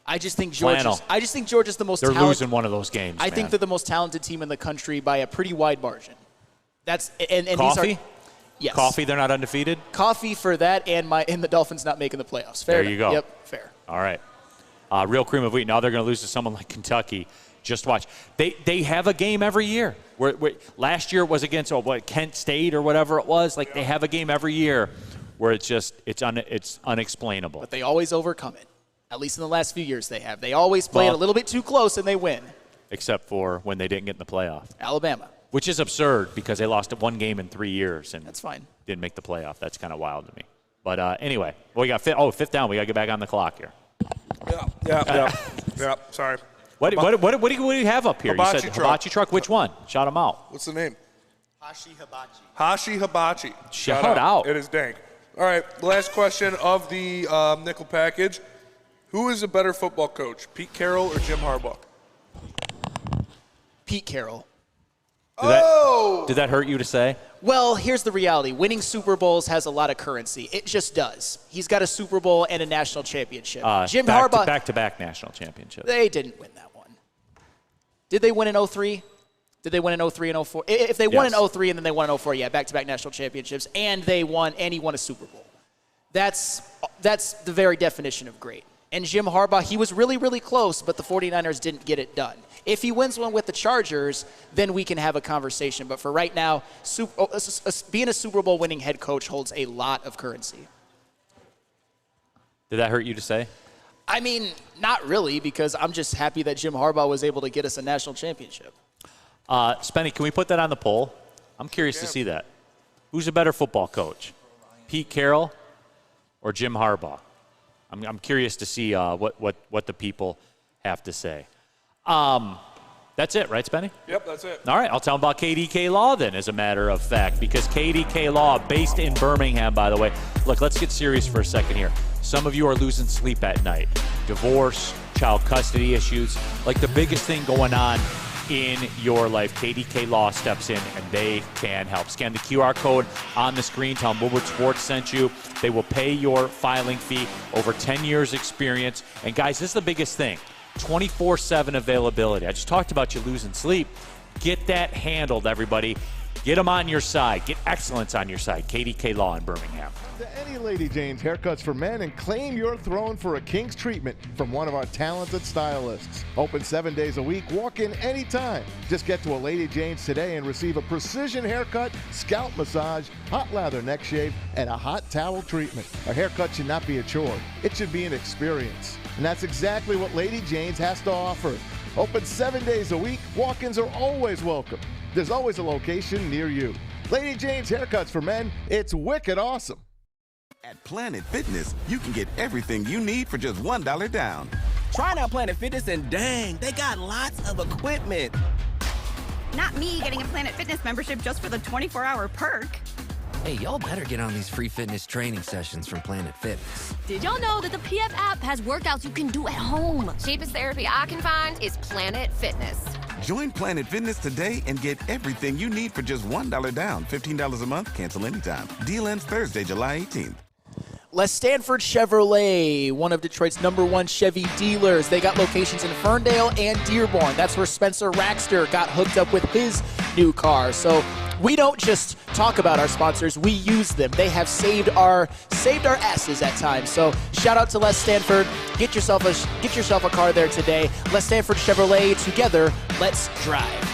I just think Georgia's the most They're talented. losing one of those games. I think they're the most talented team in the country by a pretty wide margin. That's and Coffee? These are, yes. Coffee, they're not undefeated? Coffee for that and the Dolphins not making the playoffs. Fair There enough. you go. Yep, fair. All right. Real cream of wheat. Now they're going to lose to someone like Kentucky. Just watch. They have a game every year. Where last year it was against Kent State or whatever it was. Like they have a game every year where it's unexplainable. But they always overcome it. At least in the last few years they have. They always play it a little bit too close and they win. Except for when they didn't get in the playoff. Alabama. Which is absurd because they lost one game in 3 years and that's fine. Didn't make the playoff. That's kind of wild to me. But anyway, we got fifth down. We got to get back on the clock here. Yeah. Sorry. What do you have up here? Hibachi You said truck. hibachi truck. Which one? Shout them out. What's the name? Hashi Hibachi. Hashi Hibachi. Shout out. It is dank. All right, last question of the nickel package. Who is a better football coach, Pete Carroll or Jim Harbaugh? Pete Carroll. Did that hurt you to say? Well, here's the reality. Winning Super Bowls has a lot of currency. It just does. He's got a Super Bowl and a national championship. Jim Harbaugh. Back-to-back national championships. They didn't win that one. Did they win in 03? Did they win in 03 and 04? If they won in 03 and then they won in 04, yeah, back-to-back national championships, and he won a Super Bowl. That's the very definition of great. And Jim Harbaugh, he was really, really close, but the 49ers didn't get it done. If he wins one with the Chargers, then we can have a conversation. But for right now, being a Super Bowl winning head coach holds a lot of currency. Did that hurt you to say? I mean, not really, because I'm just happy that Jim Harbaugh was able to get us a national championship. Spenny, can we put that on the poll? I'm curious to see that. Who's a better football coach, Pete Carroll or Jim Harbaugh? I'm curious to see what the people have to say. That's it, right, Spenny? Yep, that's it. All right, I'll tell them about KDK Law then, as a matter of fact, because KDK Law, based in Birmingham, by the way. Look, let's get serious for a second here. Some of you are losing sleep at night. Divorce, child custody issues, like the biggest thing going on in your life. KDK Law steps in and they can help. Scan the QR code on the screen. Tell them Woodward Sports sent you. They will pay your filing fee. Over 10 years experience. And guys, this is the biggest thing. 24/7 availability. I just talked about you losing sleep. Get that handled, everybody. Get them on your side. Get excellence on your side. KDK Law in Birmingham. To any Lady Jane's Haircuts for Men and claim your throne for a king's treatment from one of our talented stylists. Open 7 days a week. Walk in anytime. Just get to a Lady Jane's today and receive a precision haircut, scalp massage, hot lather neck shave, and a hot towel treatment. A haircut should not be a chore. It should be an experience. And that's exactly what Lady Jane's has to offer. Open 7 days a week. Walk-ins are always welcome. There's always a location near you. Lady Jane's Haircuts for Men, it's wicked awesome. At Planet Fitness, you can get everything you need for just $1 down. Trying out Planet Fitness and dang, they got lots of equipment. Not me getting a Planet Fitness membership just for the 24-hour perk. Hey, y'all better get on these free fitness training sessions from Planet Fitness. Did y'all know that the PF app has workouts you can do at home? Cheapest therapy I can find is Planet Fitness. Join Planet Fitness today and get everything you need for just $1 down, $15 a month, cancel anytime. Deal ends Thursday, July 18th. Les Stanford Chevrolet, one of Detroit's #1 Chevy dealers. They got locations in Ferndale and Dearborn. That's where Spencer Raxter got hooked up with his new car. So we don't just talk about our sponsors, we use them. They have saved our asses at times. So shout out to Les Stanford. Get yourself a car there today. Les Stanford Chevrolet, together, let's drive.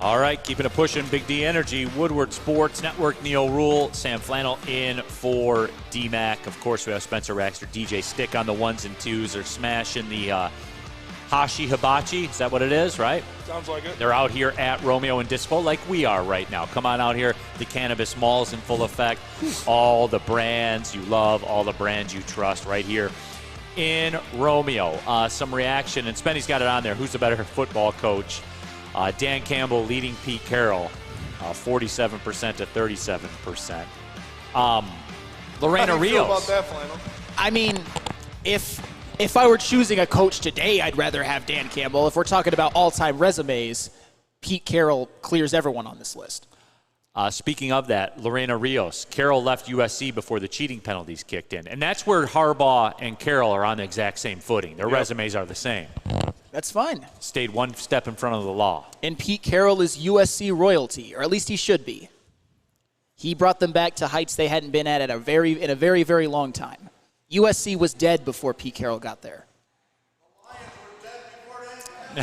All right, keeping it pushing, Big D Energy, Woodward Sports Network, Neil Rule, Sam Flannel in for D-Mac. Of course, we have Spencer Raxter, DJ Stick on the 1s and 2s. They're smashing the Hashi Hibachi. Is that what it is, right? Sounds like it. They're out here at Romeo and Dispo like we are right now. Come on out here. The Cannabis Mall's in full effect. All the brands you love, all the brands you trust right here in Romeo. Some reaction, and Spenny's got it on there. Who's the better football coach? Dan Campbell leading Pete Carroll, 47% to 37%. Lorena How do you Rios. feel about that, Flannel? I mean, if I were choosing a coach today, I'd rather have Dan Campbell. If we're talking about all-time resumes, Pete Carroll clears everyone on this list. Speaking of that, Lorena Rios. Carroll left USC before the cheating penalties kicked in. And that's where Harbaugh and Carroll are on the exact same footing. Their resumes are the same. That's fine. Stayed one step in front of the law. And Pete Carroll is USC royalty, or at least he should be. He brought them back to heights they hadn't been at in a very, very long time. USC was dead before Pete Carroll got there.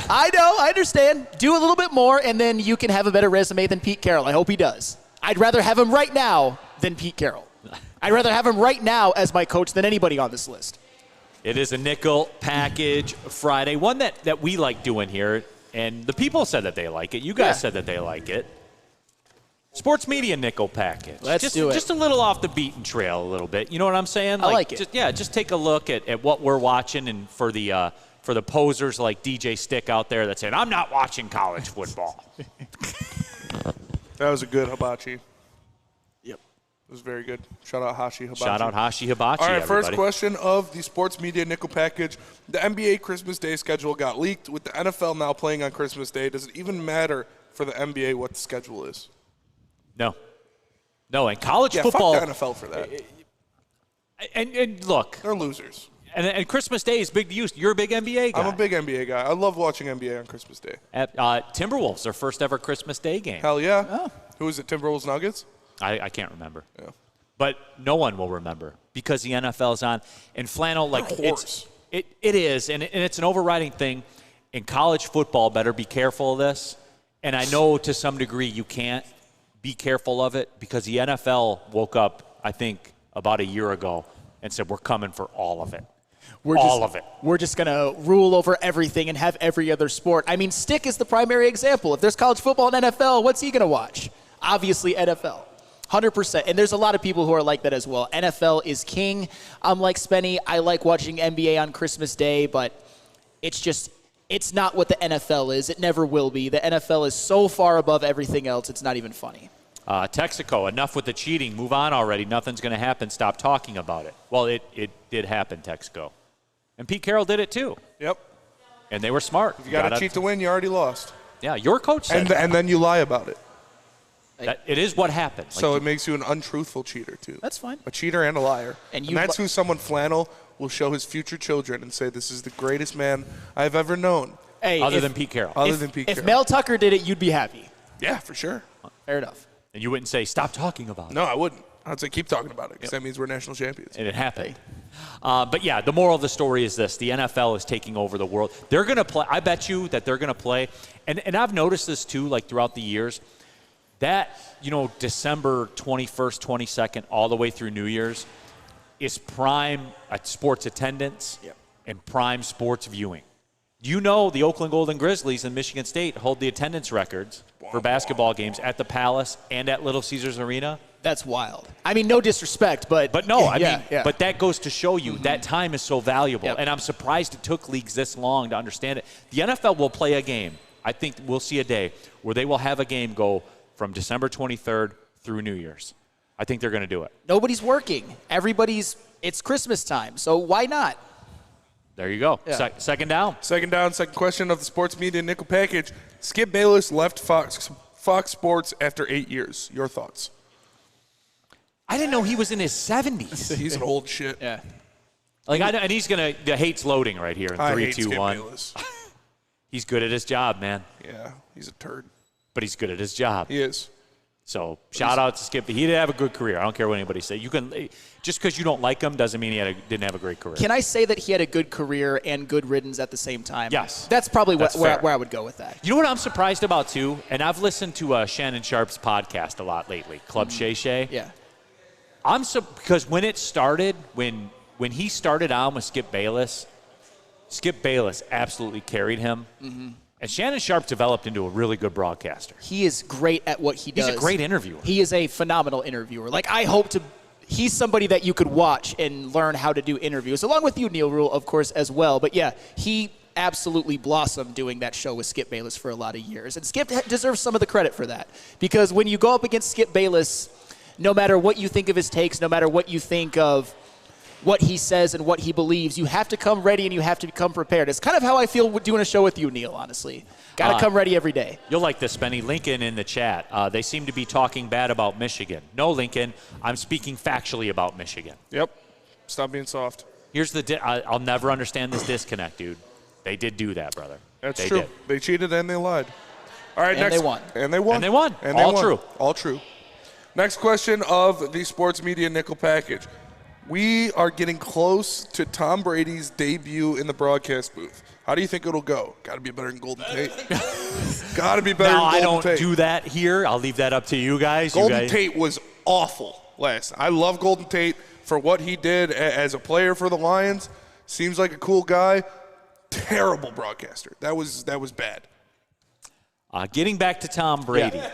I know, I understand. Do a little bit more, and then you can have a better resume than Pete Carroll. I hope he does. I'd rather have him right now than Pete Carroll. I'd rather have him right now as my coach than anybody on this list. It is a nickel package Friday, one that we like doing here, and the people said that they like it. You guys said that they like it. Sports media nickel package. Let's do it. Just a little off the beaten trail a little bit. You know what I'm saying? I like it. Just take a look at what we're watching, and for the posers like DJ Stick out there that saying, I'm not watching college football. That was a good hibachi. Yep. It was very good. Shout out Hashi Hibachi. Shout out Hashi Hibachi, All right, everybody. first question of the Sports Media Nickel Package. The NBA Christmas Day schedule got leaked. With the NFL now playing on Christmas Day, does it even matter for the NBA what the schedule is? No, and college Yeah, football. fuck the NFL for that. And look. They're losers. And Christmas Day is big to you. You're a big NBA guy. I'm a big NBA guy. I love watching NBA on Christmas Day. Timberwolves, their first ever Christmas Day game. Hell yeah. Oh. Who is it, Timberwolves Nuggets? I can't remember. Yeah. But no one will remember because the NFL's on. And Flannel, like, it is, and it's an overriding thing. In college football, better be careful of this. And I know to some degree you can't be careful of it because the NFL woke up, I think, about a year ago and said, we're coming for all of it. We're just going to rule over everything and have every other sport. I mean, Stick is the primary example. If there's college football and NFL, what's he going to watch? Obviously, NFL. 100%. And there's a lot of people who are like that as well. NFL is king. I'm like Spenny. I like watching NBA on Christmas Day, but it's not what the NFL is. It never will be. The NFL is so far above everything else, it's not even funny. Texaco, enough with the cheating. Move on already. Nothing's going to happen. Stop talking about it. Well, it did happen, Texaco. And Pete Carroll did it too. Yep. And they were smart. If you got to cheat to win, you already lost. Yeah, your coach said and then you lie about it. It is what happened. So it makes you an untruthful cheater, too. That's fine. A cheater and a liar. And that's who someone Flannel will show his future children and say, this is the greatest man I've ever known. Hey, other than Pete Carroll. If Mel Tucker did it, you'd be happy. Yeah, for sure. Fair enough. And you wouldn't say, stop talking about it. No, I wouldn't. I'd say keep talking about it because that means we're national champions. And it happened. But, yeah, the moral of the story is this. The NFL is taking over the world. They're going to play. I bet you that they're going to play. And I've noticed this, too, like throughout the years. That, December 21st, 22nd, all the way through New Year's is prime sports attendance and prime sports viewing. The Oakland Golden Grizzlies and Michigan State hold the attendance records for basketball games at the Palace and at Little Caesars Arena. That's wild. I mean, no disrespect, but no, I mean, but that goes to show you that time is so valuable. Yep. And I'm surprised it took leagues this long to understand it. The NFL will play a game. I think we'll see a day where they will have a game go from December 23rd through New Year's. I think they're going to do it. Nobody's working. It's Christmas time, so why not? There you go. Yeah. Second down. Second question of the Sports Media Nickel Package. Skip Bayless left Fox Sports after 8 years. Your thoughts? I didn't know he was in his 70s. He's an old shit. Yeah. And he's going to – the hate's loading right here in 3, 2, 1. Bayless. He's good at his job, man. Yeah, he's a turd. But he's good at his job. He is. So shout out to Skip. He did have a good career. I don't care what anybody says. Just because you don't like him doesn't mean he didn't have a great career. Can I say that he had a good career and good riddance at the same time? Yes. That's probably where I would go with that. You know what I'm surprised about, too? And I've listened to Shannon Sharp's podcast a lot lately, Club Shay Shay. Yeah. Because when it started, when he started on with Skip Bayless absolutely carried him. Mm-hmm. And Shannon Sharp developed into a really good broadcaster. He is great at what he does. He's a great interviewer. He is a phenomenal interviewer. He's somebody that you could watch and learn how to do interviews, along with you, Neil Rule, of course, as well. But yeah, he absolutely blossomed doing that show with Skip Bayless for a lot of years. And Skip deserves some of the credit for that. Because when you go up against Skip Bayless, no matter what you think of his takes, no matter what you think of what he says and what he believes, you have to come ready and you have to come prepared. It's kind of how I feel doing a show with you, Neil, honestly. Got to come ready every day. You'll like this, Benny. Lincoln in the chat. They seem to be talking bad about Michigan. No, Lincoln, I'm speaking factually about Michigan. Yep. Stop being soft. Here's I'll never understand this disconnect, dude. They did do that, brother. That's true. Did. They cheated and they lied. All right, next. They won. And they won. And they won. And All true. All true. Next question of the Sports Media Nickel Package. We are getting close to Tom Brady's debut in the broadcast booth. How do you think it'll go? Got to be better than Golden Tate. Got to be better than Golden Tate. I don't do that here. I'll leave that up to you guys. Golden Tate was awful last night. I love Golden Tate for what he did as a player for the Lions. Seems like a cool guy. Terrible broadcaster. That was bad. Getting back to Tom Brady. Yeah.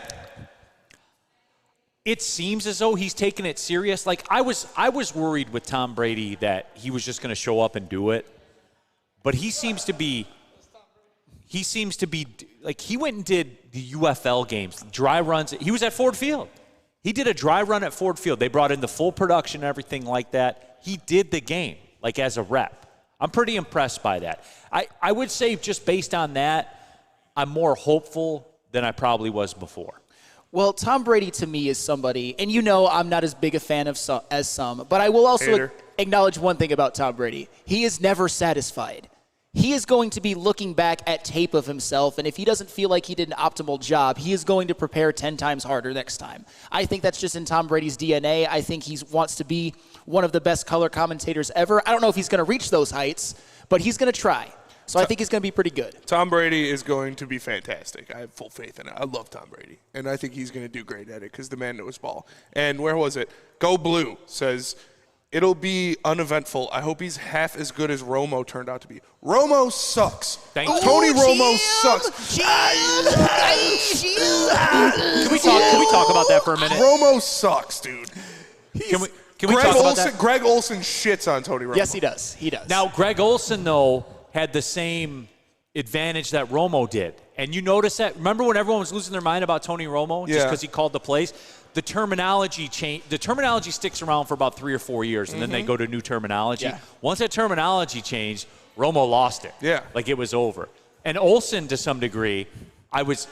It seems as though he's taking it serious. Like I was worried with Tom Brady that he was just going to show up and do it. But he seems to be like he went and did the UFL games, dry runs. He was at Ford Field. He did a dry run at Ford Field. They brought in the full production and everything like that. He did the game like as a rep. I'm pretty impressed by that. I would say just based on that, I'm more hopeful than I probably was before. Well, Tom Brady to me is somebody, and I'm not as big a fan of as some, but I will also acknowledge one thing about Tom Brady. He is never satisfied. He is going to be looking back at tape of himself, and if he doesn't feel like he did an optimal job, he is going to prepare 10 times harder next time. I think that's just in Tom Brady's DNA. I think he wants to be one of the best color commentators ever. I don't know if he's going to reach those heights, but he's going to try. So I think he's going to be pretty good. Tom Brady is going to be fantastic. I have full faith in it. I love Tom Brady, and I think he's going to do great at it because the man knows ball. And where was it? Go Blue says, it'll be uneventful. I hope he's half as good as Romo turned out to be. Romo sucks. Thank you. Tony Romo sucks. Can we talk about that for a minute? Romo sucks, dude. Can we talk about that? Greg Olsen shits on Tony Romo. Yes, he does. He does. Now, Greg Olsen, though, had the same advantage that Romo did. And you notice that? Remember when everyone was losing their mind about Tony Romo just because he called the plays? The terminology sticks around for about 3 or 4 years, and then they go to new terminology. Yeah. Once that terminology changed, Romo lost it. Yeah. Like it was over. And Olsen, to some degree, I was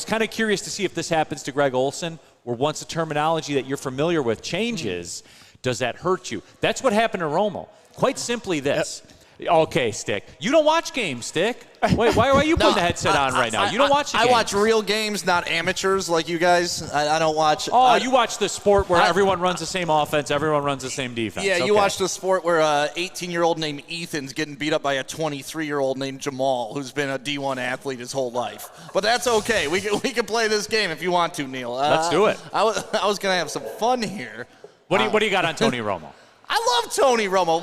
kind of curious to see if this happens to Greg Olsen, where once the terminology that you're familiar with changes, does that hurt you? That's what happened to Romo. Quite simply this. Yep. Okay, Stick. You don't watch games, Stick. Wait, why are you putting the headset on right now? You don't watch the games. I watch real games, not amateurs like you guys. I don't watch. Oh, you watch the sport where everyone runs the same offense, everyone runs the same defense. Yeah, you watch the sport where an 18-year-old named Ethan's getting beat up by a 23-year-old named Jamal, who's been a D1 athlete his whole life. But that's okay. We can play this game if you want to, Neil. Let's do it. I was going to have some fun here. What do you got on Tony Romo? I love Tony Romo.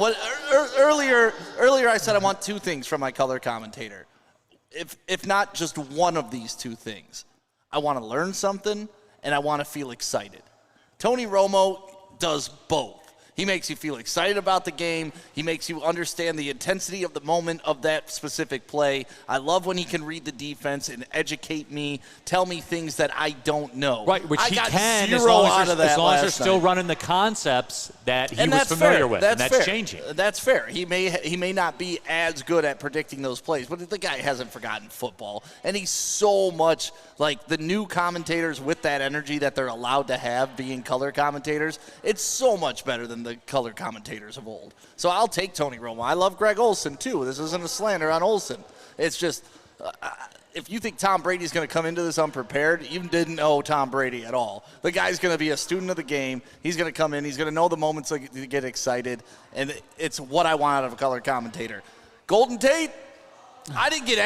Earlier I said I want 2 things from my color commentator. If not just one of these 2 things. I want to learn something, and I want to feel excited. Tony Romo does both. He makes you feel excited about the game. He makes you understand the intensity of the moment of that specific play. I love when he can read the defense and educate me, tell me things that I don't know. Right, which I he got can zero as long out as, of that as long as they're last still night. running the concepts that he And was that's familiar fair. with. That's and that's fair. changing. That's fair. He may not be as good at predicting those plays, but the guy hasn't forgotten football. And he's so much like the new commentators with that energy that they're allowed to have being color commentators. It's so much better than the color commentators of old. So I'll take Tony Romo. I love Greg Olsen, too. This isn't a slander on Olsen. It's just, if you think Tom Brady's going to come into this unprepared, you didn't know Tom Brady at all. The guy's going to be a student of the game. He's going to come in. He's going to know the moments to get excited. And it's what I want out of a color commentator. Golden Tate, I didn't get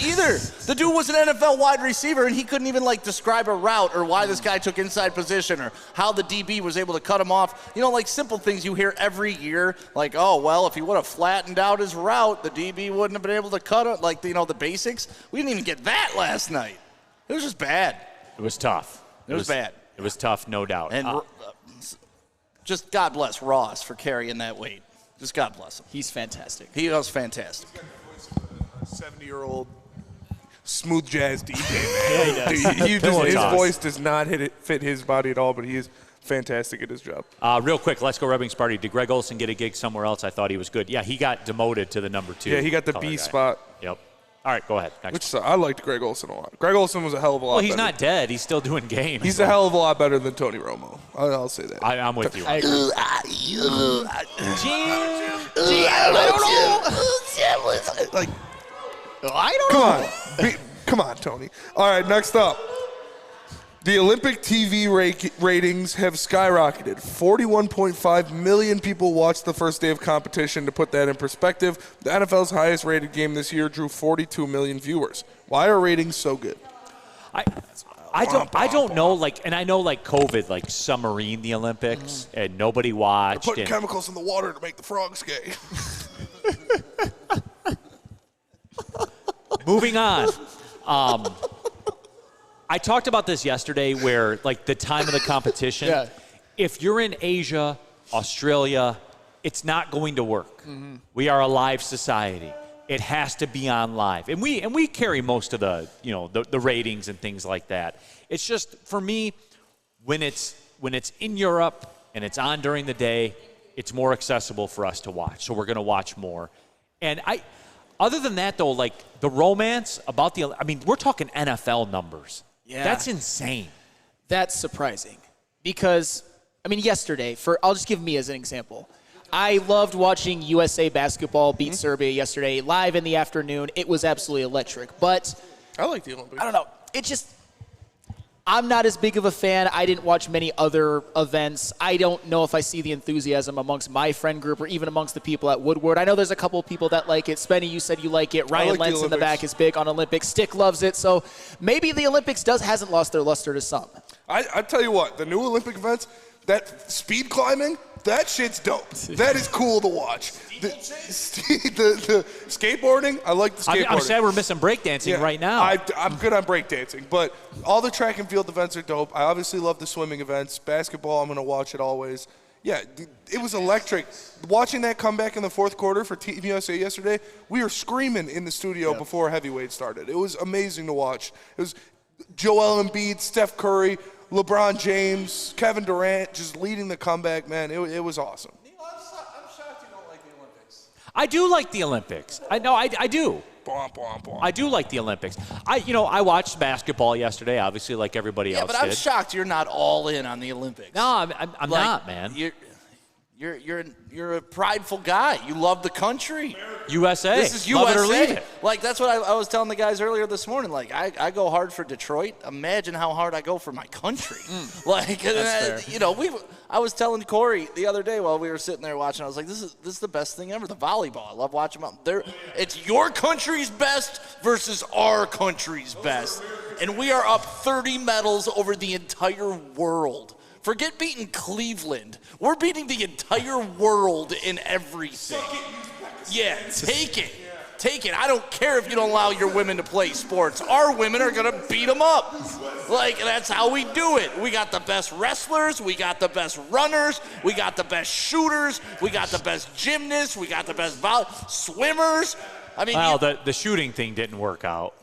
either. The dude was an NFL wide receiver, and he couldn't even, describe a route or why this guy took inside position or how the DB was able to cut him off. Simple things you hear every year, if he would have flattened out his route, the DB wouldn't have been able to cut it, the basics. We didn't even get that last night. It was just bad. It was tough. It was bad. It was tough, no doubt. And just God bless Ross for carrying that weight. Just God bless him. He's fantastic. He was fantastic. 70-year-old smooth jazz DJ. Yeah, he does. His voice does not fit his body at all, but he is fantastic at his job. Real quick, let's go Red Party. Did Greg Olsen get a gig somewhere else? I thought he was good. Yeah, he got demoted to the number 2. Yeah, he got the color B guy. spot. Yep. All right, go ahead. Next. I liked Greg Olsen a lot. Greg Olsen was a hell of a lot Well, he's better. not dead. He's still doing games. He's a hell of a lot better than Tony Romo. I'll say that. I'm with you. I agree. I don't know. Come on, Tony. All right, next up. The Olympic TV ratings have skyrocketed. 41.5 million people watched the first day of competition. To put that in perspective, the NFL's highest rated game this year drew 42 million viewers. Why are ratings so good? I don't know, and I know COVID submarined the Olympics and nobody watched. They're putting chemicals in the water to make the frogs gay. Moving on. I talked about this yesterday where, the time of the competition, if you're in Asia, Australia, it's not going to work. Mm-hmm. We are a live society. It has to be on live. And we carry most of the, the ratings and things like that. It's just, for me, when it's in Europe and it's on during the day, it's more accessible for us to watch. So we're going to watch more. And other than that, though, the romance about we're talking NFL numbers. Yeah. That's insane. That's surprising because, yesterday, I'll just give me as an example. I loved watching USA basketball beat Serbia yesterday live in the afternoon. It was absolutely electric. But I like the Olympics. I don't know. I'm not as big of a fan. I didn't watch many other events. I don't know if I see the enthusiasm amongst my friend group or even amongst the people at Woodward. I know there's a couple of people that like it. Spenny, you said you like it. Ryan Lentz in the back is big on Olympics. Stick loves it. So maybe the Olympics hasn't lost their luster to some. I tell you what, the new Olympic events, that speed climbing, that shit's dope. That is cool to watch. The skateboarding, I like the skateboarding. I'm sad we're missing breakdancing right now. I'm good on breakdancing, but all the track and field events are dope. I obviously love the swimming events. Basketball, I'm going to watch it always. Yeah, it was electric. Watching that comeback in the fourth quarter for Team USA yesterday, we were screaming in the studio before heavyweight started. It was amazing to watch. It was Joel Embiid, Steph Curry, LeBron James, Kevin Durant just leading the comeback, man. It was awesome. I do like the Olympics. I do. I do like the Olympics. I watched basketball yesterday, obviously, like everybody else but I'm did. shocked you're not all in on the Olympics. No, I'm not, man. You're a prideful guy. You love the country. USA. This is Love USA. it or leave it. That's what I was telling the guys earlier this morning. I go hard for Detroit. Imagine how hard I go for my country. That's fair. I was telling Corey the other day while we were sitting there watching, I was like, this is the best thing ever, the volleyball. I love watching them. It's your country's best versus our country's best. And we are up 30 medals over the entire world. Forget beating Cleveland. We're beating the entire world in everything. Yeah, take it. take it. I don't care if you don't allow your women to play sports. Our women are going to beat them up. Like, that's how we do it. We got the best wrestlers. We got the best runners. We got the best shooters. We got the best gymnasts. We got the best swimmers. I mean, well, the shooting thing didn't work out.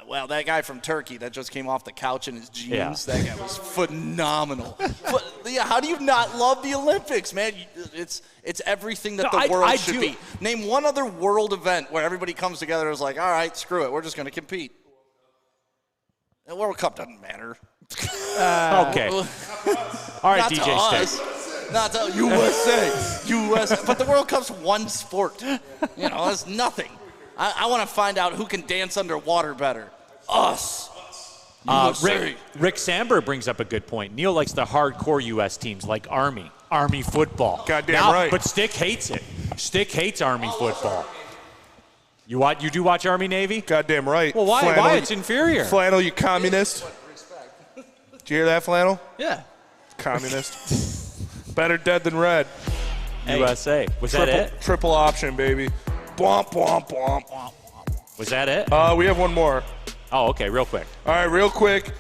Well, that guy from Turkey that just came off the couch in his jeans, that guy was phenomenal. But yeah, how do you not love the Olympics, man? It's everything that the world should be. Name one other world event where everybody comes together and is like, all right, screw it, we're just going to compete. The World Cup doesn't matter. Okay. All right, not DJ Stick. Not to USA. But the World Cup's one sport. You know, it's nothing. I want to find out who can dance underwater better. Us. Rick Sandberg brings up a good point. Neil likes the hardcore U.S. teams like Army football. Goddamn right. But Stick hates it. Stick hates Army football. You do watch Army Navy? Goddamn right. Well, why? Flannel, Why? It's inferior. Flannel, you communist. Did you hear that, Flannel? Yeah. Communist. Better dead than red. USA. Was that it? Triple option, baby. Bwomp, bwomp, bwomp, bwomp. Was that it? We have one more. Oh, okay, real quick. All right, real quick.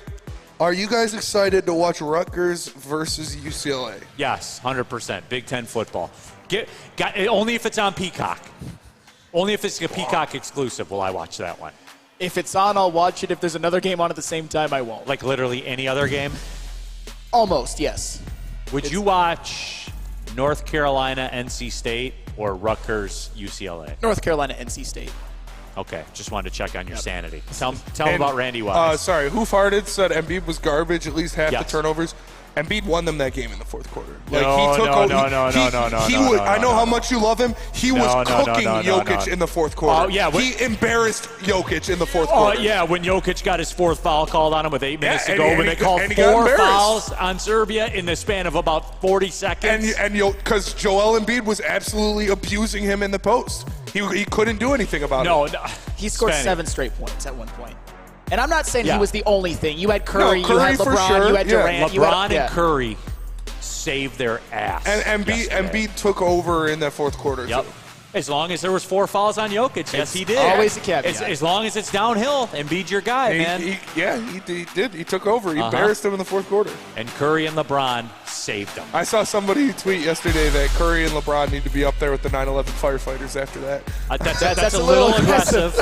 Are you guys excited to watch Rutgers versus UCLA? Yes, 100%. Big Ten football. Only if it's on Peacock. Only if it's a Peacock exclusive will I watch that one. If it's on, I'll watch it. If there's another game on at the same time, I won't. Like literally any other game? Almost, yes. Would you watch North Carolina, NC State, or Rutgers, UCLA? North Carolina, NC State. Okay, just wanted to check on your sanity. Tell me about Randy Wise. Sorry, Who Farted said Embiid was garbage, at least half the Yes. turnovers. Embiid won them that game in the fourth quarter. No. I know how much you love him. He was cooking Jokic in the fourth quarter. Oh, yeah, he embarrassed Jokic in the fourth quarter. Oh, yeah, when Jokic got his fourth foul called on him with 8 minutes to go, when they called and he got 4 embarrassed. fouls on Serbia in the span of about 40 seconds. And because Joel Embiid was absolutely abusing him in the post. He couldn't do anything about it. No. He scored Spenny. 7 straight points at one point. And I'm not saying he was the only thing. You had Curry, Curry you had for LeBron, sure. you had Durant. LeBron and Curry saved their ass. And Embiid took over in that fourth quarter, Yep. too. As long as there was 4 fouls on Jokic. Yes, he did. Always a caveat. As long as it's downhill, Embiid's your guy, man. He did. He took over. He embarrassed him in the fourth quarter. And Curry and LeBron saved them. I saw somebody tweet yesterday that Curry and LeBron need to be up there with the 9/11 firefighters after that. That's a little aggressive.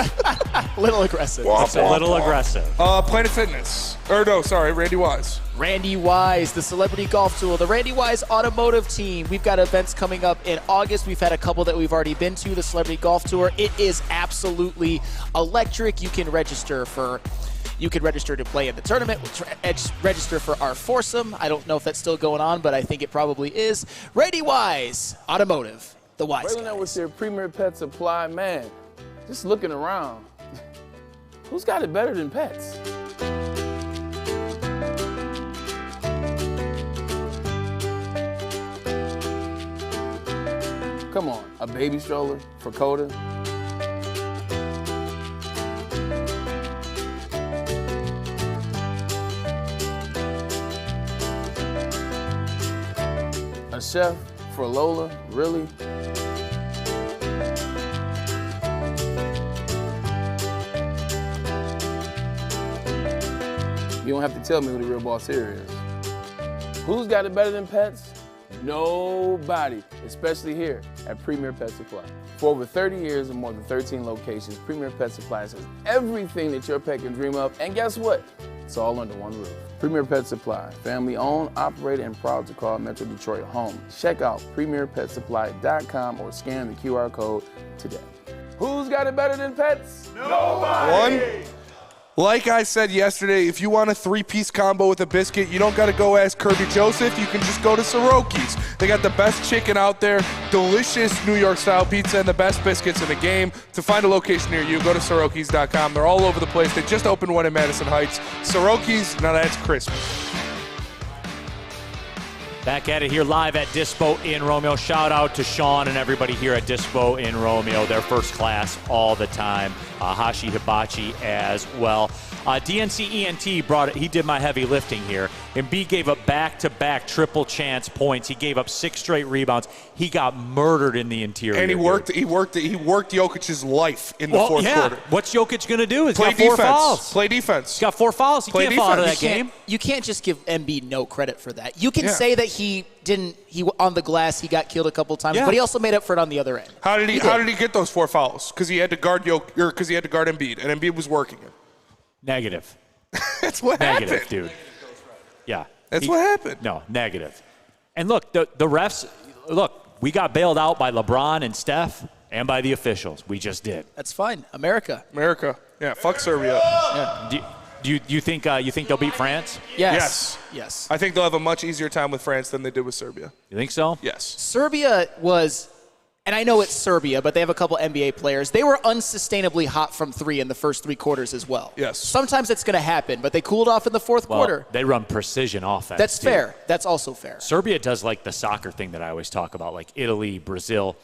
Little aggressive. That's a little aggressive. Planet Fitness. Randy Wise. Randy Wise, the celebrity golf tool, the Randy Wise Automotive Team. We've got events coming up in August. We've had a couple that we've already been to, the Celebrity Golf Tour. It is absolutely electric. You can register to play in the tournament, register for our foursome. I don't know if that's still going on, but I think it probably is. Randy Wise Automotive, the Wise Right now with your Premier Pet Supply, man, just looking around, who's got it better than pets? Come on, a baby stroller for Coda? A chef for Lola? Really? You don't have to tell me who the real boss here is. Who's got it better than pets? Nobody, especially here at Premier Pet Supply. For over 30 years and more than 13 locations, Premier Pet Supply has everything that your pet can dream of, and guess what? It's all under one roof. Premier Pet Supply, family owned, operated, and proud to call Metro Detroit home. Check out premierpetsupply.com or scan the QR code today. Who's got it better than pets? Nobody. Like I said yesterday, if you want a 3-piece combo with a biscuit, you don't got to go ask Kirby Joseph. You can just go to Soroki's. They got the best chicken out there, delicious New York-style pizza, and the best biscuits in the game. To find a location near you, go to Sorokis.com. They're all over the place. They just opened one in Madison Heights. Soroki's, now that's crisp. Back at it here live at Dispo in Romeo. Shout out to Sean and everybody here at Dispo in Romeo. They're first class all the time. Hashi Hibachi as well. DNC ENT he did my heavy lifting here. Embiid gave up back-to-back triple chance points. He gave up 6 straight rebounds. He got murdered in the interior. And he worked Jokic's life in the fourth quarter. What's Jokic going to do? He's Play got 4 defense. fouls. Play defense. He's got 4 fouls. He can't fall out of that game. You can't just give Embiid no credit for that. You can say that he on the glass he got killed a couple times, but he also made up for it on the other end. How did he get those 4 fouls? Because he had to guard Embiid, and Embiid was working him. Negative. That's what Negative, happened. dude. Yeah. That's what happened. No, negative. And look, the refs, we got bailed out by LeBron and Steph and by the officials. We just did. That's fine. America. Yeah, fuck Serbia. Yeah. Do you think they'll beat France? Yes. I think they'll have a much easier time with France than they did with Serbia. You think so? Yes. Serbia was, and I know it's Serbia, but they have a couple NBA players. They were unsustainably hot from 3 in the first 3 quarters as well. Yes. Sometimes it's going to happen, but they cooled off in the fourth quarter. They run precision offense. That's fair. That's also fair. Serbia does like the soccer thing that I always talk about, like Italy, Brazil.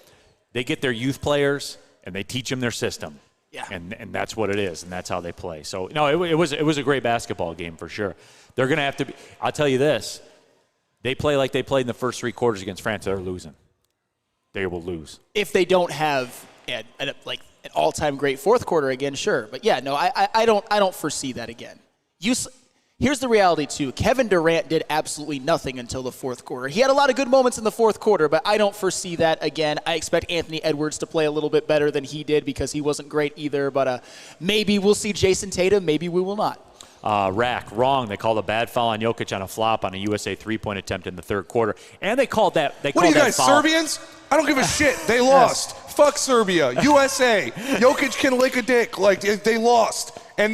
They get their youth players and they teach them their system. Yeah. And that's what it is, and that's how they play. So, no, it was a great basketball game for sure. They're going to have to be – I'll tell you this. They play like they played in the first 3 quarters against France. They're losing. They will lose. If they don't have an all-time great fourth quarter again, sure. But, yeah, no, I don't foresee that again. Here's the reality, too. Kevin Durant did absolutely nothing until the fourth quarter. He had a lot of good moments in the fourth quarter, but I don't foresee that again. I expect Anthony Edwards to play a little bit better than he did because he wasn't great either. But maybe we'll see Jason Tatum. Maybe we will not. Wrong. They called a bad foul on Jokic on a flop on a USA 3-point attempt in the third quarter. And they called that – What are you guys, Serbians? I don't give a shit. They lost. Fuck Serbia. USA. Jokic can lick a dick. Like, they lost. And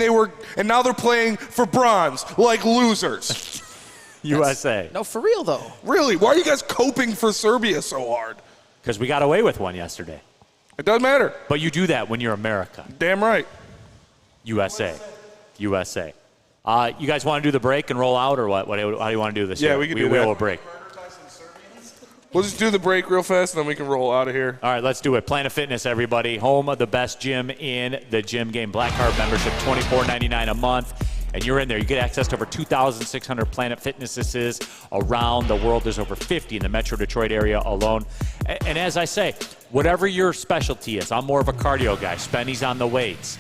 now they're playing for bronze like losers. USA. No, for real, though. Really? Why are you guys coping for Serbia so hard? Because we got away with one yesterday. It doesn't matter. But you do that when you're America. Damn right. USA. You guys want to do the break and roll out, or what? How do you want to do this? Yeah, we can do that. We will break. We'll just do the break real fast, and then we can roll out of here. All right, let's do it. Planet Fitness, everybody. Home of the best gym in the gym game. Black Card membership, $24.99 a month. And you're in there. You get access to over 2,600 Planet Fitnesses around the world. There's over 50 in the Metro Detroit area alone. And as I say, whatever your specialty is, I'm more of a cardio guy. Spenny's on the weights.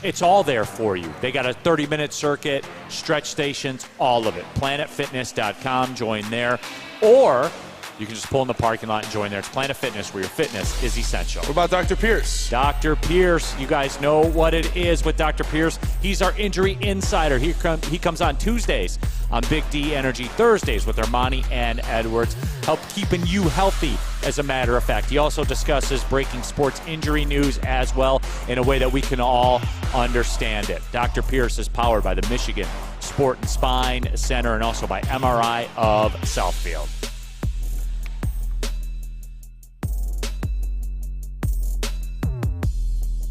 It's all there for you. They got a 30-minute circuit, stretch stations, all of it. PlanetFitness.com. Join there. Or you can just pull in the parking lot and join there. It's Planet Fitness, where your fitness is essential. What about Dr. Pierce? Dr. Pierce, you guys know what it is with Dr. Pierce. He's our injury insider. He comes on Tuesdays on Big D Energy, Thursdays with Ermanni and Edwards, help keeping you healthy, as a matter of fact. He also discusses breaking sports injury news as well in a way that we can all understand it. Dr. Pierce is powered by the Michigan Sport and Spine Center and also by MRI of Southfield.